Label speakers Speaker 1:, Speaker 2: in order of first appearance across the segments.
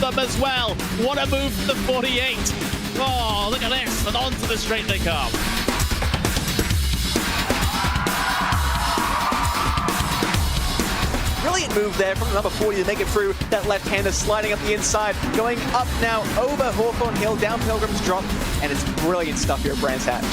Speaker 1: of them as well. What a move from the 48. Oh, look at this, and onto the straight they come.
Speaker 2: Brilliant move there from number 40 to make it through. That left-hander sliding up the inside, going up now over Hawthorne Hill, down Pilgrim's Drop, and it's brilliant stuff here at Brands Hatch.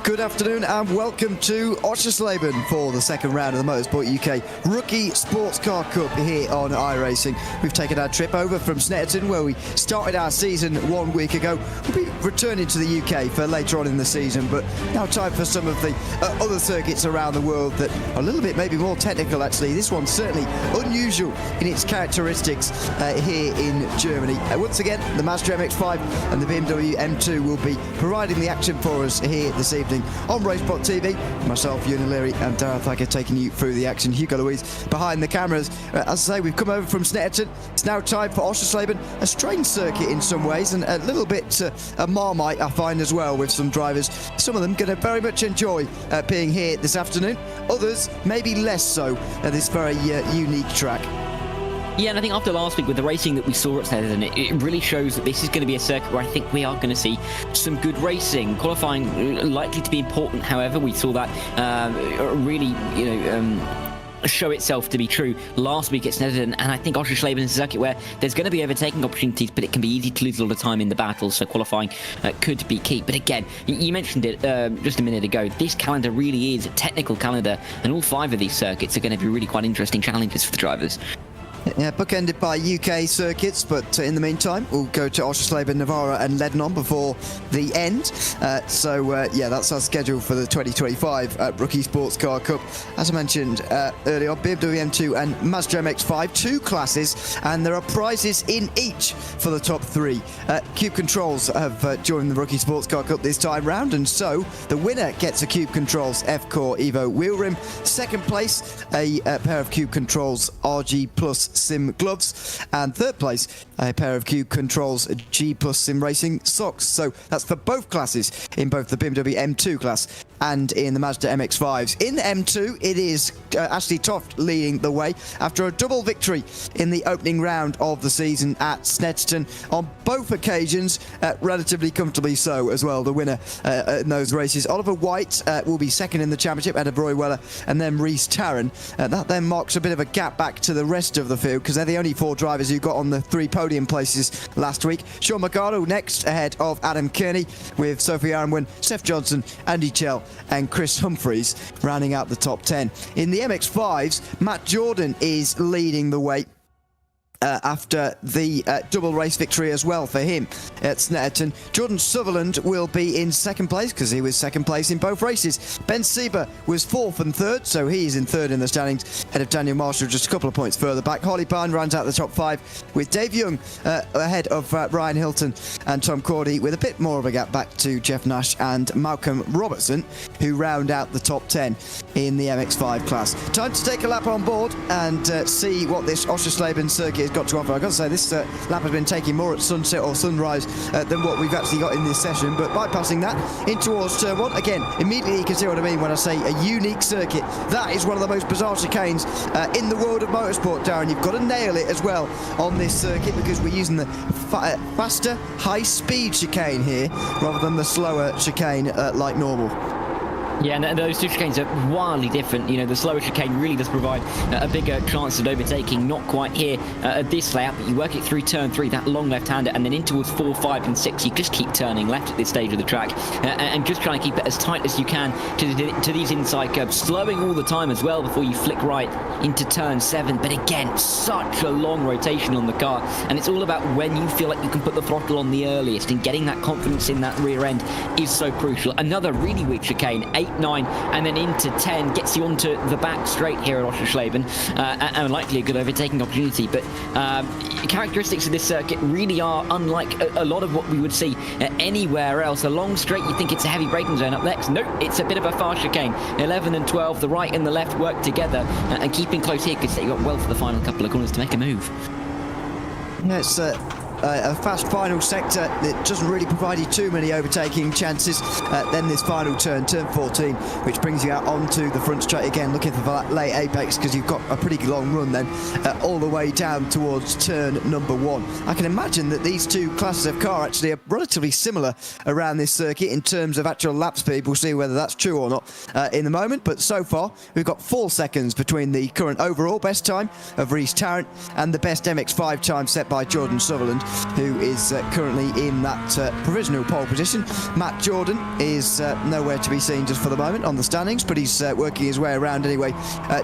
Speaker 3: Good afternoon and welcome to Oschersleben for the second round of the Motorsport UK Rookie Sports Car Cup here on iRacing. We've taken our trip over from Snetterton where we started our season 1 week ago. We'll be returning to the UK for later on in the season, but now time for some of the other circuits around the world that are a little bit maybe more technical actually. This one's certainly unusual in its characteristics here in Germany. Once again, the Mazda MX-5 and the BMW M2 will be providing the action for us here this evening on RaceSpotTV. Myself, Ewan O'Leary and Darragh Thacker taking you through the action. Hugo Louise behind the cameras. As I say, we've come over from Snetterton. It's now time for Oschersleben, a strange circuit in some ways and a little bit a Marmite I find as well with some drivers. Some of them going to very much enjoy being here this afternoon. Others maybe less so at this very unique track.
Speaker 4: Yeah, and I think after last week with the racing that we saw at Snetterton, it really shows that this is going to be a circuit where I think we are going to see some good racing. Qualifying likely to be important, however, we saw that really, show itself to be true last week at Snetterton, and I think Oschersleben is a circuit where there's going to be overtaking opportunities, but it can be easy to lose a lot of time in the battle, so qualifying could be key. But again, you mentioned it just a minute ago, this calendar really is a technical calendar, and all 5 of these circuits are going to be really quite interesting challenges for the drivers.
Speaker 3: Yeah, bookended by UK circuits, but in the meantime, we'll go to Oschersleben, Navarra and Lebanon before the end. Yeah, that's our schedule for the 2025 Rookie Sports Car Cup. As I mentioned earlier on, BMW M2 and Mazda MX-5, 2 classes, and there are prizes in each for the top 3. Cube Controls have joined the Rookie Sports Car Cup this time round, and so the winner gets a Cube Controls F-Core Evo wheel rim. Second place, a pair of Cube Controls RG Plus Sim gloves, and third place a pair of Cube Controls G Plus Sim Racing socks. So that's for both classes in both the BMW M2 class and in the Mazda MX-5s. In the M2, it is Ashley Toft leading the way after a double victory in the opening round of the season at Snetterton. On both occasions, relatively comfortably so as well, the winner in those races. Oliver White will be second in the championship ahead of Roy Weller and then Rhys Tarrant. That then marks a bit of a gap back to the rest of the field because they're the only 4 drivers who got on the 3 podium places last week. Sean McArdle next ahead of Adam Kearney, with Sophie Aronwin, Seth Johnson, Andy Chell and Chris Humphreys rounding out the top 10. In the MX-5s, Matt Jordan is leading the way after the double race victory as well for him at Snetterton. Jordan Sutherland will be in second place because he was second place in both races. Ben Sieber was 4th and 3rd, so he's in 3rd in the standings, ahead of Daniel Marshall just a couple of points further back. Holly Pine rounds out the top 5 with Dave Young ahead of Ryan Hilton and Tom Cordy, with a bit more of a gap back to Jeff Nash and Malcolm Robertson, who round out the top 10 in the MX-5 class. Time to take a lap on board and see what this Oschersleben circuit has got to offer. I've got to say, this lap has been taking more at sunset or sunrise than what we've actually got in this session, but bypassing that in towards turn 1, again, immediately you can see what I mean when I say a unique circuit. That is one of the most bizarre chicanes in the world of motorsport, Darren. You've got to nail it as well on this circuit because we're using the faster, high-speed chicane here rather than the slower chicane like normal.
Speaker 4: Yeah, and those 2 chicanes are wildly different. You know, the slower chicane really does provide a bigger chance at overtaking. Not quite here at this layout, but you work it through turn 3, that long left-hander, and then in towards 4, 5, and 6. You just keep turning left at this stage of the track and just trying to keep it as tight as you can to these inside curves, slowing all the time as well before you flick right into turn 7. But again, such a long rotation on the car, and it's all about when you feel like you can put the throttle on the earliest, and getting that confidence in that rear end is so crucial. Another really weak chicane, 8 8, 9, and then into 10, gets you onto the back straight here at Oschersleben, and likely a good overtaking opportunity. But characteristics of this circuit really are unlike a lot of what we would see anywhere else. A long straight, you think it's a heavy braking zone up next. Nope, it's a bit of a fast chicane. 11 and 12, the right and the left work together, and keeping close here could set you up well for the final couple of corners to make a move.
Speaker 3: Yeah, it's a fast final sector that doesn't really provide you too many overtaking chances. Then this final turn 14, which brings you out onto the front straight again, looking for that late apex, because you've got a pretty long run then all the way down towards turn number 1. I can imagine that these two classes of car actually are relatively similar around this circuit in terms of actual lap speed. We'll see whether that's true or not in the moment, but so far we've got 4 seconds between the current overall best time of Rhys Tarrant and the best MX5 time set by Jordan Sutherland, who is currently in that provisional pole position. Matt Jordan is nowhere to be seen just for the moment on the standings, but he's working his way around anyway,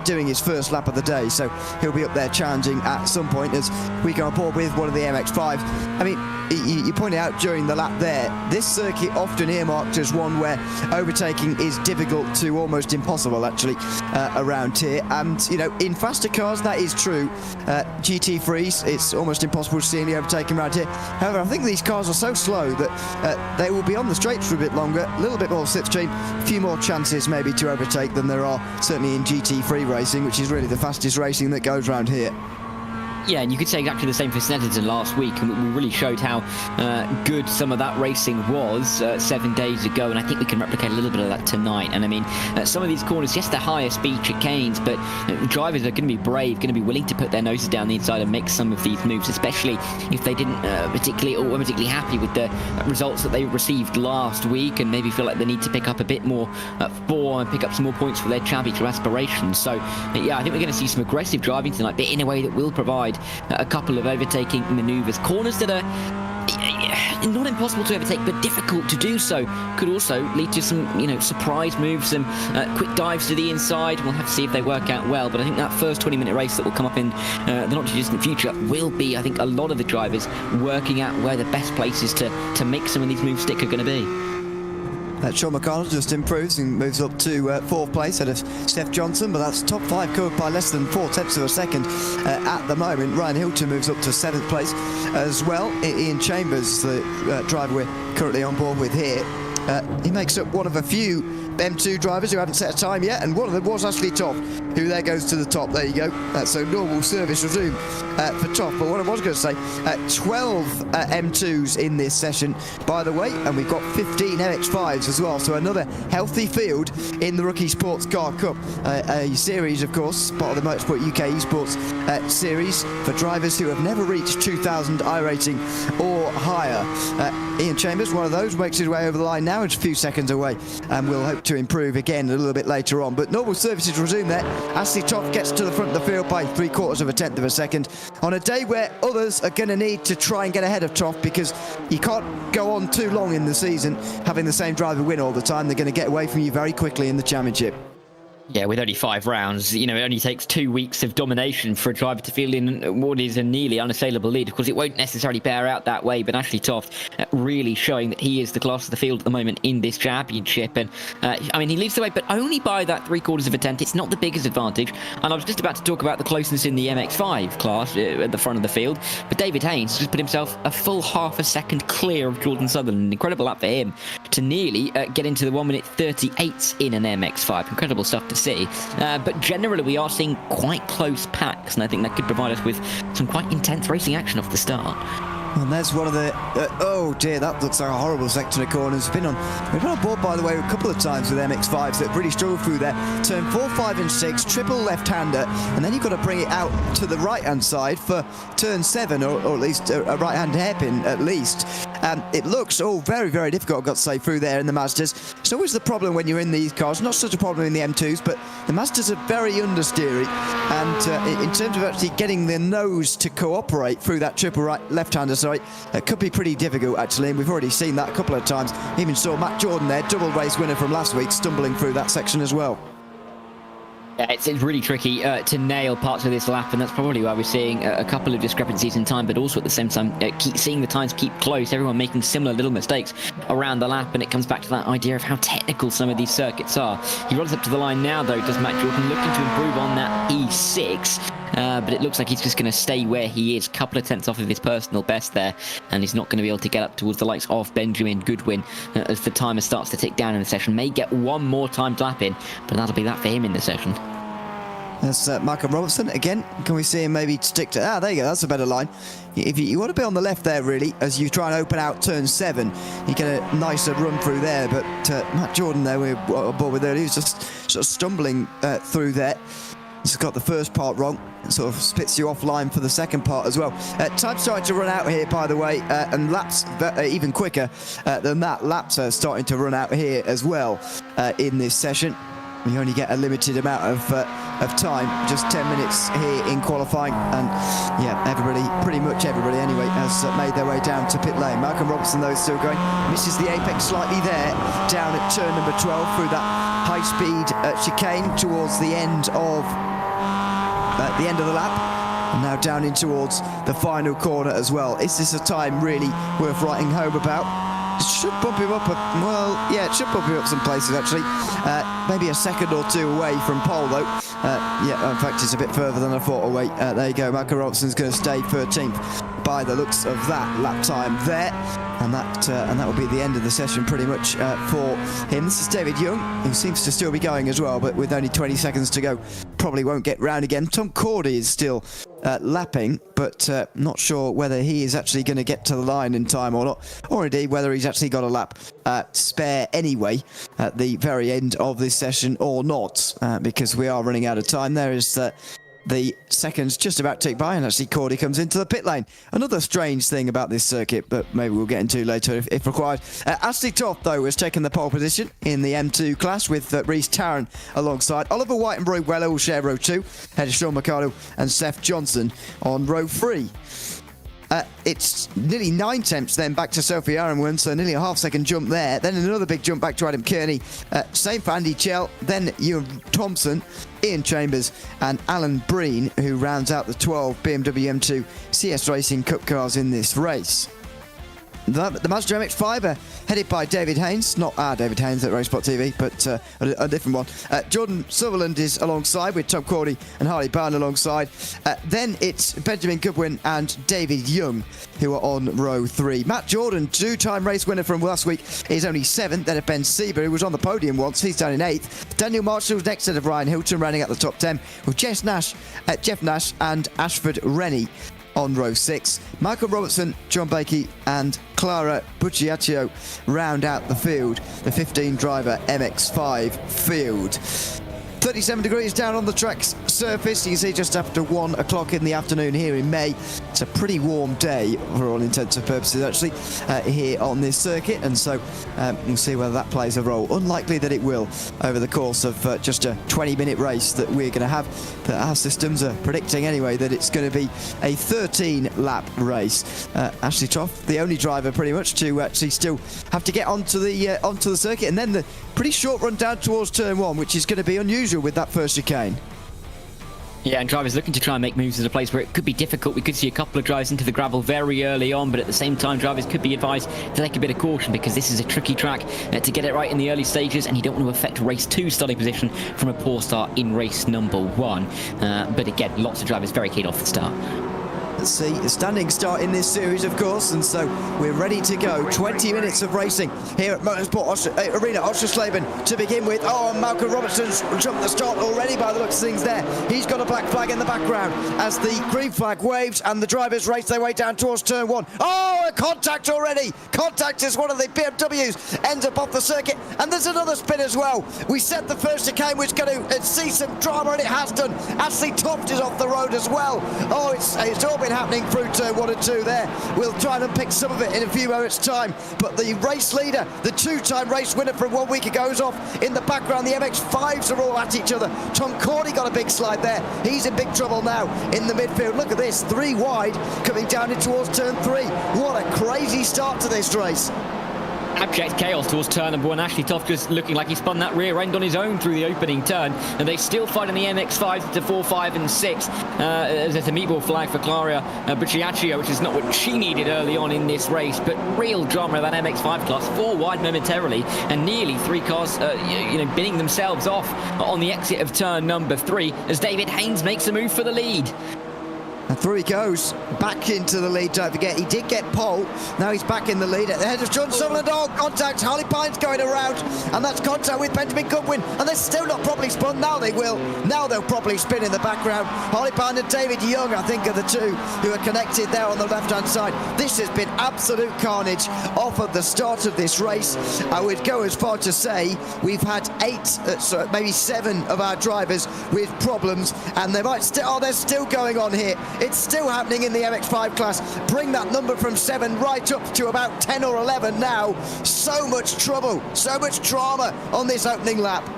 Speaker 3: doing his first lap of the day, so he'll be up there challenging at some point as we go aboard with one of the MX-5s. I mean, you pointed out during the lap there, this circuit often earmarked as one where overtaking is difficult to almost impossible actually around here, and you know, in faster cars that is true. GT3s, it's almost impossible to see any overtaking around here. However, I think these cars are so slow that they will be on the straights for a bit longer, a little bit more slipstream, a few more chances maybe to overtake than there are certainly in GT3 racing, which is really the fastest racing that goes around here.
Speaker 4: Yeah, and you could say exactly the same for Snetterton last week, and we really showed how good some of that racing was 7 days ago, and I think we can replicate a little bit of that tonight. And I mean, some of these corners, yes, they're higher speed chicanes, but drivers are going to be brave, going to be willing to put their noses down the inside and make some of these moves, especially if they didn't were particularly happy with the results that they received last week, and maybe feel like they need to pick up a bit more form and pick up some more points for their championship aspirations. So, yeah, I think we're going to see some aggressive driving tonight, but in a way that will provide a couple of overtaking maneuvers. Corners that are not impossible to overtake, but difficult to do so. Could also lead to some, you know, surprise moves, some quick dives to the inside. We'll have to see if they work out well, but I think that first 20-minute race that will come up in the not-too-distant future will be, I think, a lot of the drivers working out where the best places to make some of these moves stick are going to be.
Speaker 3: Sean McConnell just improves and moves up to 4th place out of Steph Johnson, but that's top 5 covered by less than 4/10 of a second at the moment. Ryan Hilton moves up to 7th place as well. Ian Chambers, the driver we're currently on board with here, he makes up one of a few M2 drivers who haven't set a time yet, and one of them was Ashley Toft, who there goes to the top. There you go. So normal service resume for Toft. But what I was going to say, 12 M2s in this session, by the way, and we've got 15 MX5s as well. So another healthy field in the Rookie Sports Car Cup, a series, of course, part of the Motorsport UK Esports series for drivers who have never reached 2,000 iRating or higher. Ian Chambers, one of those, makes his way over the line now, just a few seconds away, and we'll hope to improve again a little bit later on. But normal services resume there. Ashley Toft gets to the front of the field by 0.75 of a second on a day where others are going to need to try and get ahead of Toft, because you can't go on too long in the season having the same driver win all the time. They're going to get away from you very quickly in the championship.
Speaker 4: Yeah, with only 5 rounds, you know, it only takes 2 weeks of domination for a driver to feel in what is a nearly unassailable lead. Of course, it won't necessarily bear out that way, but Ashley Toft really showing that he is the class of the field at the moment in this championship. And, I mean, he leads the way, but only by that 3/4 of a tenth. It's not the biggest advantage. And I was just about to talk about the closeness in the MX5 class at the front of the field, but David Haynes just put himself a full half a second clear of Jordan Sutherland. An incredible lap for him to nearly get into the 1:38 in an MX5. Incredible stuff to see. But generally we are seeing quite close packs, and I think that could provide us with some quite intense racing action off the start.
Speaker 3: And there's one of the oh dear, that looks like a horrible section of corners. We've been on board, by the way, a couple of times with MX5s that really struggled through there. Turn 4, 5 and 6, triple left-hander, and then you've got to bring it out to the right-hand side for turn 7, or at least a right-hand hairpin at least. It looks all very, very difficult, I've got to say, through there in the Mazdas. It's always the problem when you're in these cars, not such a problem in the M2s, but the Mazdas are very understeery, and in terms of actually getting the nose to cooperate through that triple left-hander, it could be pretty difficult actually, and we've already seen that a couple of times. Even saw Matt Jordan there, double race winner from last week, stumbling through that section as well.
Speaker 4: Yeah, it's really tricky to nail parts of this lap, and that's probably why we're seeing a couple of discrepancies in time, but also at the same time seeing the times keep close, everyone making similar little mistakes. around the lap, and it comes back to that idea of how technical some of these circuits are. He runs up to the line now, though, does Matt Jordan, looking to improve on that P6. But it looks like he's just going to stay where he is, a couple of tenths off of his personal best there, and he's not going to be able to get up towards the likes of Benjamin Goodwin as the timer starts to tick down in the session. May get one more timed lap in, but that'll be that for him in the session.
Speaker 3: That's Michael Robertson again. Can we see him maybe stick to... there you go, that's a better line. If you want to be on the left there, really, as you try and open out turn 7, you get a nicer run through there, but Matt Jordan there, we're on board with there, he was just sort of stumbling through there. He's got the first part wrong. It sort of spits you offline for the second part as well. Time starting to run out here, by the way, and laps even quicker than that. Laps are starting to run out here as well in this session. You only get a limited amount of time, just 10 minutes here in qualifying, and yeah, pretty much everybody anyway, has made their way down to pit lane. Malcolm Robertson, though, is still going, misses the apex slightly there, down at turn number 12 through that high-speed chicane towards the end of the lap, and now down in towards the final corner as well. Is this a time really worth writing home about? It should bump him up, well, yeah, it should bump him up some places, actually. Maybe a second or two away from pole, though. Yeah, in fact, it's a bit further than I thought away. There you go, Michael Robertson's going to stay 13th by the looks of that lap time there. And that will be the end of the session pretty much for him. This is David Young, who seems to still be going as well, but with only 20 seconds to go, probably won't get round again. Tom Cordy is still lapping, but not sure whether he is actually going to get to the line in time or not, or indeed whether he's actually got a lap spare anyway at the very end of this session or not, because we are running out of time. There is the seconds just about tick by, and actually Cordy comes into the pit lane. Another strange thing about this circuit, but maybe we'll get into later if required. Ashley Toft, though, has taken the pole position in the M2 class with Reece Tarrant alongside. Oliver White and Roy Weller will share row 2, ahead of Sean McArdle and Seth Johnson on row 3. It's nearly 9 tenths then back to Sophie Aronwan, so nearly a half-second jump there. Then another big jump back to Adam Kearney. Same for Andy Chell, then Ewan Thompson, Ian Chambers and Alan Breen, who rounds out the 12 BMW M2 CS Racing Cup cars in this race. The Mazda MX-5 headed by David Haynes, not our David Haynes at RaceSpotTV, but a different one. Jordan Sutherland is alongside with Tom Cordy and Harley Barn alongside. Then it's Benjamin Goodwin and David Young who are on row 3. Matt Jordan, 2-time race winner from last week, is only 7th. Then Ben Sieber, who was on the podium once, he's down in 8th. Daniel Marshall's next to Brian Hilton, running at the top 10 with Jeff Nash and Ashford Rennie on row 6. Michael Robertson, John Bakey and Clara Bucciaccio round out the field, the 15-driver MX-5 field. 37 degrees down on the track's surface. You can see just after 1 o'clock in the afternoon here in May. It's a pretty warm day for all intents and purposes, actually, here on this circuit, and so we'll see whether that plays a role. Unlikely that it will over the course of just a 20-minute race that we're going to have. But our systems are predicting anyway that it's going to be a 13-lap race. Ashley Toft, the only driver pretty much to actually still have to get onto the circuit, and then the pretty short run down towards turn 1, which is going to be unusual with that first chicane.
Speaker 4: Yeah, and drivers looking to try and make moves at a place where it could be difficult. We could see a couple of drives into the gravel very early on, but at the same time, drivers could be advised to take a bit of caution because this is a tricky track to get it right in the early stages, and you don't want to affect race 2 starting position from a poor start in race number 1. But again, lots of drivers very keen off the start.
Speaker 3: Let's see, a standing start in this series, of course, and so we're ready to go. 20 minutes of racing here at Motorsport Arena, Oschersleben to begin with. Oh, and Malcolm Robertson's jumped the start already by the looks of things there. He's got a black flag in the background as the green flag waves and the drivers race their way down towards turn 1. Oh, a contact already. Contact is one of the BMWs, ends up off the circuit, and there's another spin as well. We said the first chicane was going to see some drama, and it has done. Ashley Toft is off the road as well. Oh, it's all been happening through turn 1 and 2 there. We'll try and unpick some of it in a few moments' time, but the race leader, the 2-time race winner from 1 week ago, is off in the background. The MX-5s are all at each other. Tom Cordy got a big slide there. He's in big trouble now in the midfield. Look at this, 3 wide coming down in towards turn 3. What a crazy start to this race.
Speaker 4: abject chaos towards turn number 1. Ashley Toft just looking like he spun that rear end on his own through the opening turn, and they still fight on the MX-5 to 4, 5 and 6. There's a meatball flag for Claria Bucciaccio, which is not what she needed early on in this race, but real drama of that MX-5 class. 4 wide momentarily, and nearly 3 cars binning themselves off on the exit of turn number 3 as David Haynes makes a move for the lead.
Speaker 3: And through he goes, back into the lead, don't forget, he did get pole, now he's back in the lead at the head of John Sutherland. Oh, contact, Harley Pine's going around, and that's contact with Benjamin Goodwin, and they're still not properly spun. Now they will, now they'll probably spin in the background. Harley Pine and David Young, I think, are the two who are connected there on the left-hand side. This has been absolute carnage off at the start of this race. I would go as far to say we've had 8, maybe 7 of our drivers with problems, and they might still, they're still going on here. It's still happening in the MX-5 class. Bring that number from 7 right up to about 10 or 11 now. So much trouble, so much drama on this opening lap.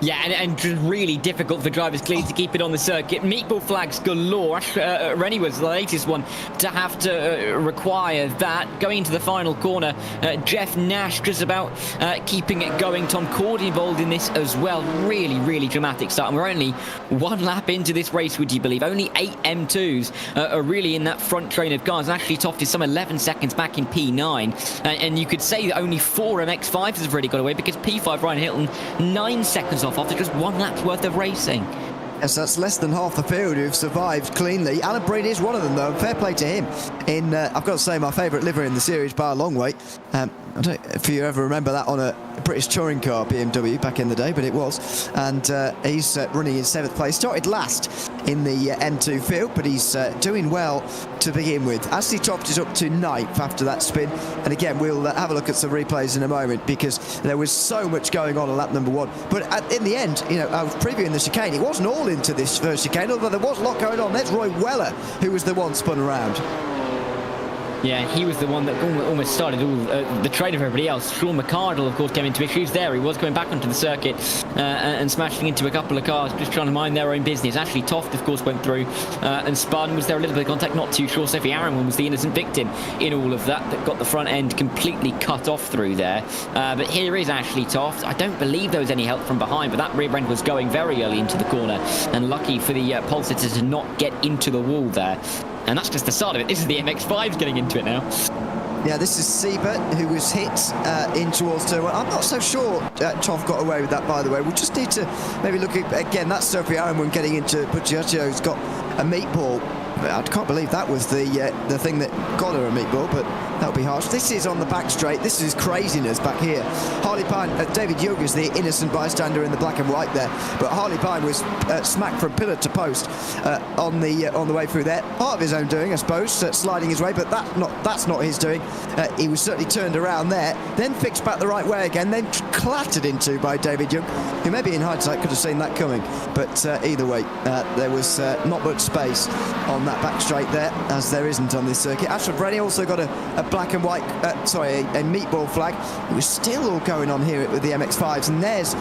Speaker 4: Yeah, and just really difficult for drivers clearly to keep it on the circuit. Meatball flags galore. Rennie was the latest one to have to require that. Going into the final corner, Jeff Nash just about keeping it going. Tom Cordy involved in this as well. Really, really dramatic start. And we're only 1 lap into this race, would you believe? Only 8 M2s are really in that front train of cars. Actually, Toft is some 11 seconds back in P9. And you could say that only 4 MX-5s have already got away, because P5 Ryan Hilton 9 seconds off after just 1 lap's worth of racing.
Speaker 3: Yes, that's less than half the field who've survived cleanly. Alan Breen is one of them, though. Fair play to him. In I've got to say, my favourite livery in the series by a long way. I don't know if you ever remember that on a British touring car, BMW, back in the day, but it was. And he's running in 7th place. Started last in the M2 field, but he's doing well to begin with. Ashley Toft is up to 9th after that spin. And again, we'll have a look at some replays in a moment, because there was so much going on lap number 1. But in the end, I was previewing the chicane. It wasn't all into this first chicane, although there was a lot going on. There's Roy Weller, who was the one spun around.
Speaker 4: Yeah, he was the one that almost started all the trade of everybody else. Sean McCardle, of course, came into issues there. He was going back onto the circuit and smashing into a couple of cars, just trying to mind their own business. Ashley Toft, of course, went through and spun. Was there a little bit of contact? Not too sure. Sophie Aronwan was the innocent victim in all of that got the front end completely cut off through there. But here is Ashley Toft. I don't believe there was any help from behind, but that rear end was going very early into the corner, and lucky for the pole sitter to not get into the wall there. And that's just the start of it. This is the MX-5s getting into it now.
Speaker 3: Yeah, this is Siebert, who was hit in towards turn 1. I'm not so sure Toft got away with that, by the way. We'll just need to maybe look at, again, that's Sophie Aronwan getting into Bucciaccio, who's got a meatball. I can't believe that was the thing that got her a meatball, but that would be harsh. This is on the back straight. This is craziness back here. Harley Pine, David Young is the innocent bystander in the black and white there, but Harley Pine was smacked from pillar to post on the way through there. Part of his own doing, I suppose, sliding his way, but that's not his doing. He was certainly turned around there, then fixed back the right way again, then clattered into by David Young, who maybe in hindsight could have seen that coming. But either way, there was not much space on that back straight there, as there isn't on this circuit. Ashford Rennie also got a black and white, a meatball flag. It was still all going on here with the MX-5s, and there's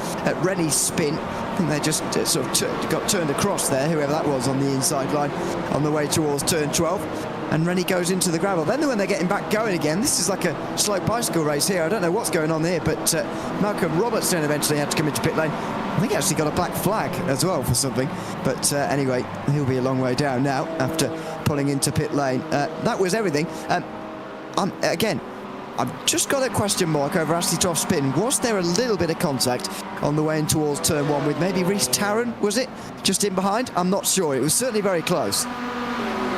Speaker 3: Rennie's spin. I think they just sort of got turned across there, whoever that was on the inside line, on the way towards turn 12. And Rennie goes into the gravel. Then when they're getting back going again, this is like a slow bicycle race here. I don't know what's going on here, but Malcolm Robertson eventually had to come into pit lane. I think he actually got a black flag as well for something. But anyway, he'll be a long way down now after pulling into pit lane. That was everything. Again, I've just got a question mark over Ashley Toft's spin. Was there a little bit of contact on the way in towards turn 1 with maybe Reece Tarrant, was it? Just in behind? I'm not sure. It was certainly very close.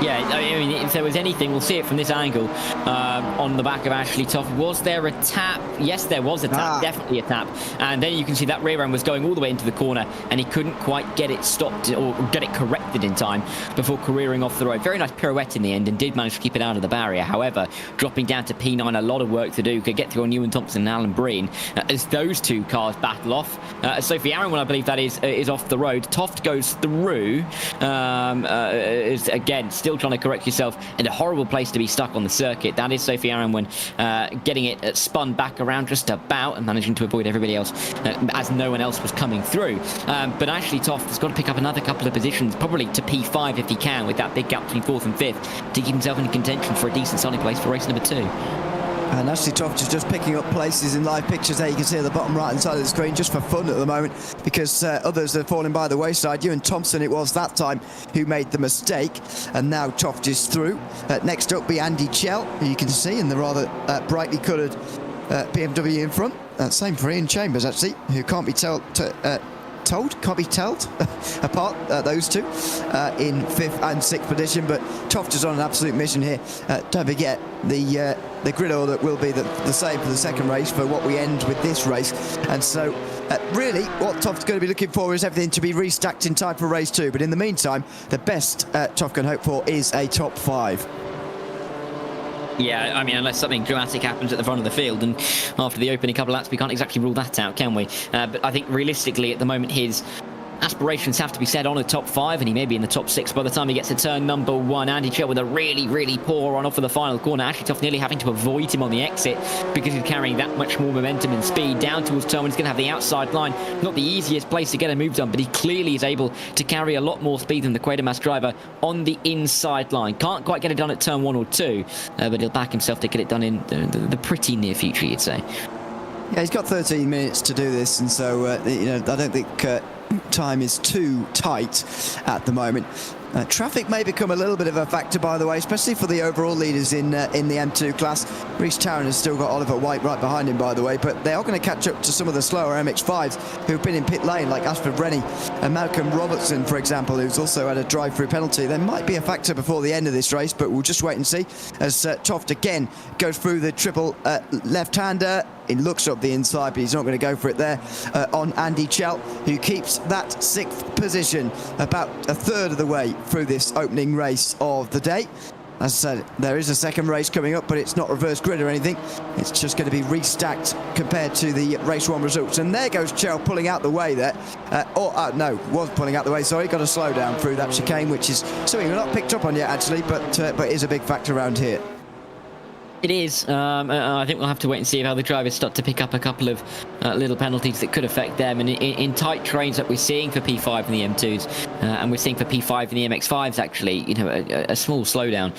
Speaker 4: Yeah, I mean, if there was anything, we'll see it from this angle on the back of Ashley Toft. Was there a tap? Yes, there was a tap, definitely a tap. And then you can see that rear end was going all the way into the corner, and he couldn't quite get it stopped or get it corrected in time before careering off the road. Very nice pirouette in the end, and did manage to keep it out of the barrier. However, dropping down to P9, a lot of work to do. Could get through on Ewan Thompson and Alan Breen as those two cars battle off. Sophie Aronwan, I believe that is off the road. Toft goes through, is again still trying to correct yourself, and a horrible place to be stuck on the circuit. That is Sophie Aronwan getting it spun back around just about and managing to avoid everybody else as no one else was coming through. But Ashley Toft has got to pick up another couple of positions, probably to P5 if he can, with that big gap between 4th and 5th, to keep himself in contention for a decent starting place for race number 2.
Speaker 3: And Ashley Toft is just picking up places in live pictures there. You can see at the bottom right hand side of the screen, just for fun at the moment, because others are falling by the wayside. Ewan Thompson, it was that time, who made the mistake, and now Toft is through. Next up be Andy Chell, who you can see in the rather brightly coloured BMW in front. Same for Ian Chambers, actually, who can't be told apart, those two in 5th and 6th position. But Toft is on an absolute mission here. Don't forget the grid order will be the same for the second race for what we end with this race, and so really what Toft's going to be looking for is everything to be restacked in time for race 2. But in the meantime, the best Toft can hope for is a top 5.
Speaker 4: Yeah, I mean, unless something dramatic happens at the front of the field, and after the opening couple of laps, we can't exactly rule that out, can we? But I think realistically, at the moment, his aspirations have to be set on a top 5, and he may be in the top 6 by the time he gets to turn number 1. Andy Chell with a really, really poor run off of the final corner. Ashley Toft nearly having to avoid him on the exit because he's carrying that much more momentum and speed down towards turn 1. He's going to have the outside line. Not the easiest place to get a move done, but he clearly is able to carry a lot more speed than the Quatermass driver on the inside line. Can't quite get it done at turn 1 or 2, but he'll back himself to get it done in the pretty near future, you'd say.
Speaker 3: Yeah, he's got 13 minutes to do this, and so I don't think time is too tight at the moment. Traffic may become a little bit of a factor, by the way, especially for the overall leaders in the M2 class. Rhys Tarrant has still got Oliver White right behind him, by the way, but they are going to catch up to some of the slower MX-5s who've been in pit lane, like Ashford Rennie and Malcolm Robertson, for example, who's also had a drive-through penalty. There might be a factor before the end of this race, but we'll just wait and see as Toft again goes through the triple left-hander. He looks up the inside, but he's not going to go for it there on Andy Chell, who keeps that 6th position about a third of the way through this opening race of the day. As I said, there is a second race coming up, but it's not reverse grid or anything. It's just going to be restacked compared to the race 1 results. And there goes Chell pulling out the way there. Was pulling out the way, sorry. Got to slow down through that chicane, which is something we're not picked up on yet, actually, but is a big factor around here.
Speaker 4: It is. I think we'll have to wait and see how the drivers start to pick up a couple of little penalties that could affect them. And in tight trains that we're seeing for P5 in the M2s, and we're seeing for P5 in the MX5s, actually, a small slowdown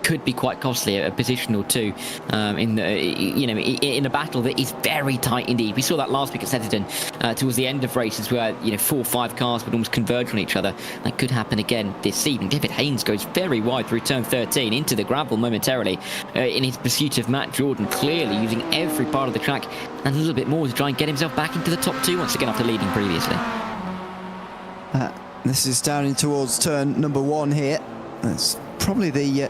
Speaker 4: could be quite costly, a position or two in a battle that is very tight indeed. We saw that last week at Setterton towards the end of races where 4 or 5 cars would almost converge on each other. That could happen again this evening. David Haynes goes very wide through turn 13 into the gravel momentarily in his pursuit of Matt Jordan, clearly using every part of the track and a little bit more to try and get himself back into the top 2 once again after leading previously.
Speaker 3: This is down in towards turn number 1 here. That's probably the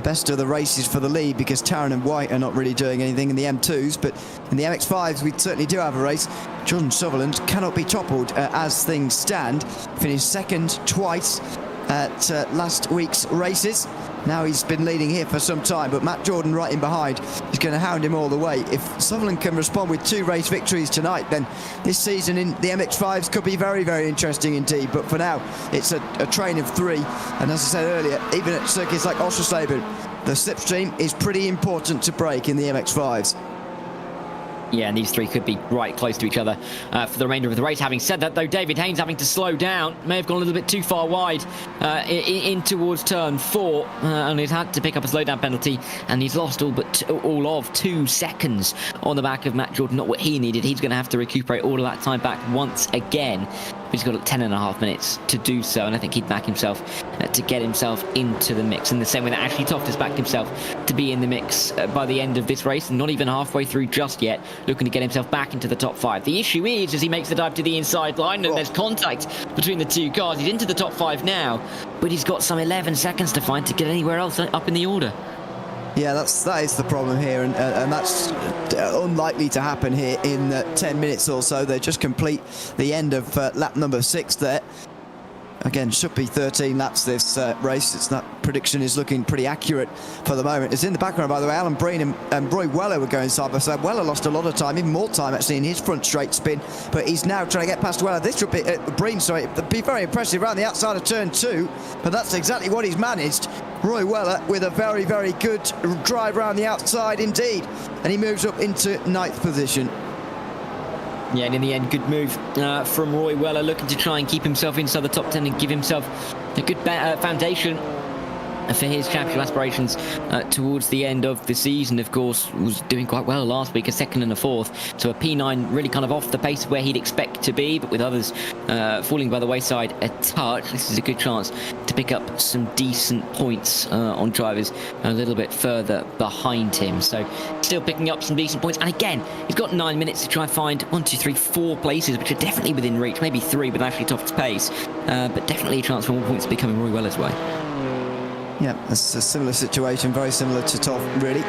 Speaker 3: best of the races for the lead, because Tarrant and White are not really doing anything in the M2s, but in the MX5s we certainly do have a race. Jordan Sutherland cannot be toppled as things stand. Finished second twice at last week's races. Now he's been leading here for some time, but Matt Jordan right in behind is going to hound him all the way. If Sutherland can respond with 2 race victories tonight, then this season in the MX5s could be very, very interesting indeed. But for now, it's a train of 3. And as I said earlier, even at circuits like Oschersleben, the slipstream is pretty important to break in the MX5s.
Speaker 4: Yeah, and these 3 could be right close to each other for the remainder of the race. Having said that, though, David Haynes having to slow down, may have gone a little bit too far wide in towards turn 4, and he's had to pick up a slowdown penalty, and he's lost all of 2 seconds on the back of Matt Jordan. Not what he needed. He's going to have to recuperate all of that time back once again. He's got 10.5 minutes to do so, and I think he'd back himself to get himself into the mix. In the same way that Ashley Toft has backed himself to be in the mix by the end of this race, not even halfway through just yet, looking to get himself back into the top 5. The issue is, as he makes the dive to the inside line, and there's contact between the 2 cars. He's into the top 5 now, but he's got some 11 seconds to find to get anywhere else up in the order.
Speaker 3: Yeah, that is the problem here, and that's unlikely to happen here in 10 minutes or so. They just complete the end of lap number 6 there. Again, should be 13 laps this race. That prediction is looking pretty accurate for the moment. It's in the background, by the way. Alan Breen and Roy Weller were going side by side. Weller lost a lot of time, even more time actually, in his front straight spin, but he's now trying to get past Weller. This would be Breen, sorry, it'd be very impressive around the outside of turn 2, but that's exactly what he's managed. Roy Weller with a very, very good drive around the outside indeed, and he moves up into 9th position.
Speaker 4: Yeah, and in the end, good move from Roy Weller, looking to try and keep himself inside the top 10 and give himself a good foundation for his championship aspirations towards the end of the season. Of course, was doing quite well last week, a second and a fourth, so a P9 really kind of off the pace of where he'd expect to be, but with others falling by the wayside a touch, this is a good chance to pick up some decent points on drivers a little bit further behind him. So still picking up some decent points, and again, he's got 9 minutes to try and find 1, 2, 3, 4 places which are definitely within reach, maybe 3 with Ashley Toft's pace, but definitely a chance for more points to be coming Roy Weller's way.
Speaker 3: Yeah, it's a similar situation, very similar to Toft, really.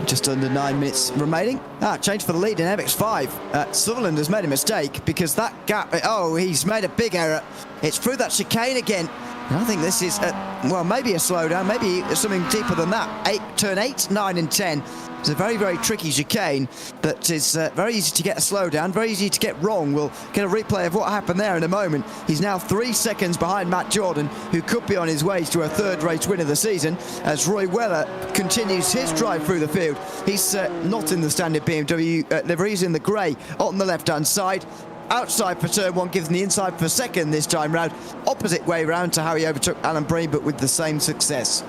Speaker 3: Just under 9 minutes remaining. Change for the lead in MX5. Sutherland has made a mistake because that gap... Oh, he's made a big error. It's through that chicane again. And I think this is, well, maybe a slowdown, maybe something deeper than that. Turn 8, 9 and 10. It's a very, very tricky chicane that is very easy to get a slowdown, very easy to get wrong. We'll get a replay of what happened there in a moment. He's now 3 seconds behind Matt Jordan, who could be on his way to a 3rd race win of the season, as Roy Weller continues his drive through the field. He's not in the standard BMW livery, he's in the grey on the left-hand side. Outside for turn 1, gives him the inside for 2nd this time round. Opposite way round to how he overtook Alan Breen, but with the same success.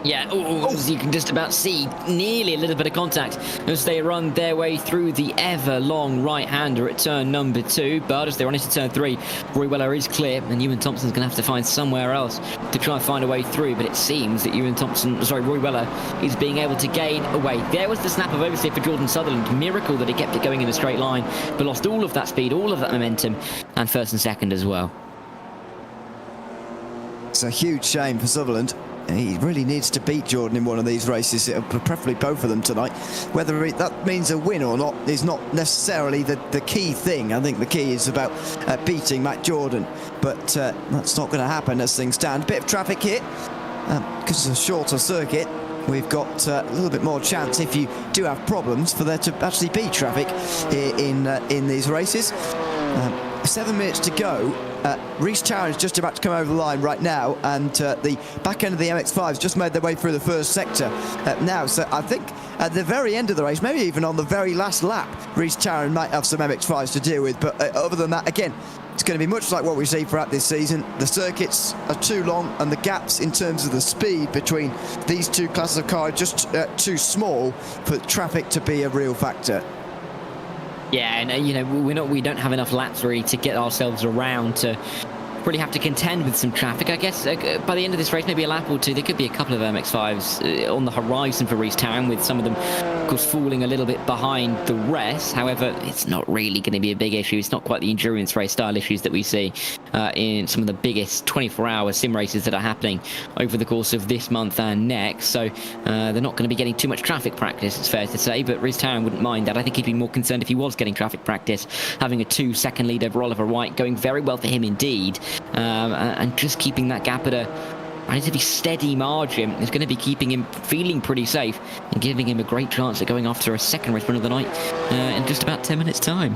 Speaker 4: Yeah, as you can just about see, nearly a little bit of contact as they run their way through the ever-long right-hander at turn number 2. But as they run into turn 3, Roy Weller is clear, and Ewan Thompson's going to have to find somewhere else to try and find a way through. But it seems that Roy Weller is being able to gain away. There was the snap of oversteer for Jordan Sutherland. Miracle that he kept it going in a straight line, but lost all of that speed, all of that momentum, and 1st and 2nd as well.
Speaker 3: It's a huge shame for Sutherland. He really needs to beat Jordan in one of these races, preferably both of them tonight. Whether that means a win or not is not necessarily the key thing. I think the key is about beating Matt Jordan, but that's not going to happen as things stand. Bit of traffic here, because it's a shorter circuit. We've got a little bit more chance, if you do have problems, for there to actually be traffic in these races. 7 minutes to go. Reece Tarrant is just about to come over the line right now, and the back end of the MX-5s just made their way through the first sector now. So I think at the very end of the race, maybe even on the very last lap, Reece Tarrant might have some MX-5s to deal with. But other than that, again, it's going to be much like what we see throughout this season. The circuits are too long, and the gaps in terms of the speed between these two classes of car are just too small for traffic to be a real factor.
Speaker 4: Yeah, and we don't have enough laps really to get ourselves around to really have to contend with some traffic. I guess by the end of this race, maybe a lap or two, there could be a couple of MX-5s on the horizon for Reece Tarrant, with some of them, of course, falling a little bit behind the rest. However, it's not really going to be a big issue. It's not quite the endurance race style issues that we see in some of the biggest 24-hour sim races that are happening over the course of this month and next. So they're not going to be getting too much traffic practice, it's fair to say, but Reece Tarrant wouldn't mind that. I think he'd be more concerned if he was getting traffic practice, having a 2-second lead over Oliver White, going very well for him indeed. And just keeping that gap at a relatively steady margin is going to be keeping him feeling pretty safe and giving him a great chance at going after a second race win of the night in just about 10 minutes' time.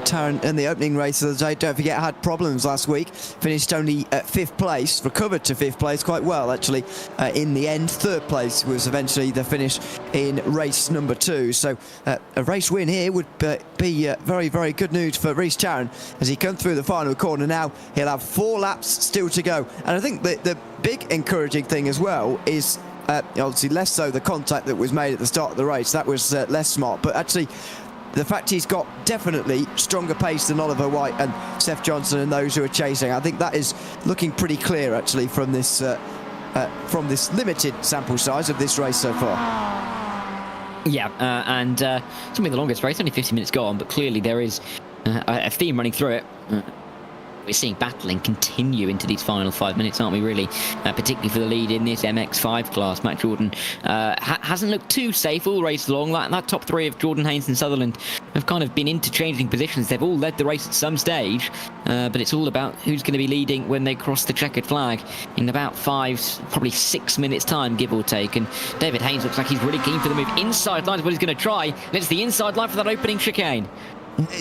Speaker 3: Tarrant in the opening race of the day, don't forget, had problems last week. Finished only at 5th place, recovered to 5th place quite well, actually. In the end, 3rd place was eventually the finish in race number 2. So a race win here would be very, very good news for Reece Tarrant as he comes through the final corner now. He'll have 4 laps still to go. And I think the big encouraging thing as well is obviously less so the contact that was made at the start of the race. That was less smart, but actually the fact he's got definitely stronger pace than Oliver White and Seth Johnson and those who are chasing. I think that is looking pretty clear, actually, from this limited sample size of this race so far.
Speaker 4: Yeah, and it's going to be the longest race, only 50 minutes gone, but clearly there is a theme running through it. We're seeing battling continue into these final 5 minutes, aren't we, really? Particularly for the lead in this MX-5 class. Matt Jordan hasn't looked too safe all race long. That top 3 of Jordan, Haynes and Sutherland have kind of been interchanging positions. They've all led the race at some stage, but it's all about who's going to be leading when they cross the checkered flag in about 5, probably 6 minutes' time, give or take. And David Haynes looks like he's really keen for the move. Inside line is what he's going to try, and it's the inside line for that opening chicane.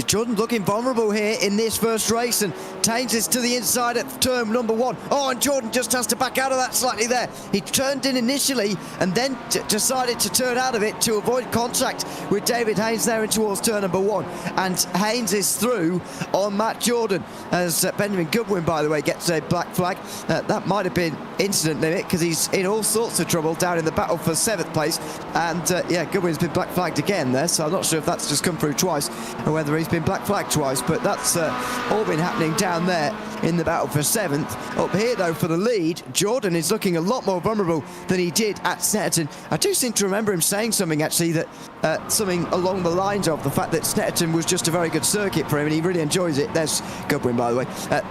Speaker 3: Jordan looking vulnerable here in this first race, and Taines is to the inside at turn number 1. Oh, and Jordan just has to back out of that slightly there. He turned in initially and then decided to turn out of it to avoid contact with David Haynes there and towards turn number 1. And Haynes is through on Matt Jordan as Benjamin Goodwin, by the way, gets a black flag. That might have been incident limit because he's in all sorts of trouble down in the battle for 7th place. And yeah, Goodwin's been black flagged again there, so I'm not sure if that's just come through twice or whether he's been black flagged twice, but that's all been happening down there in the battle for 7th. Up here though for the lead, Jordan is looking a lot more vulnerable than he did at Snetterton. I do seem to remember him saying something actually that something along the lines of the fact that Snetterton was just a very good circuit for him and he really enjoys it. There's Goodwin, by the way,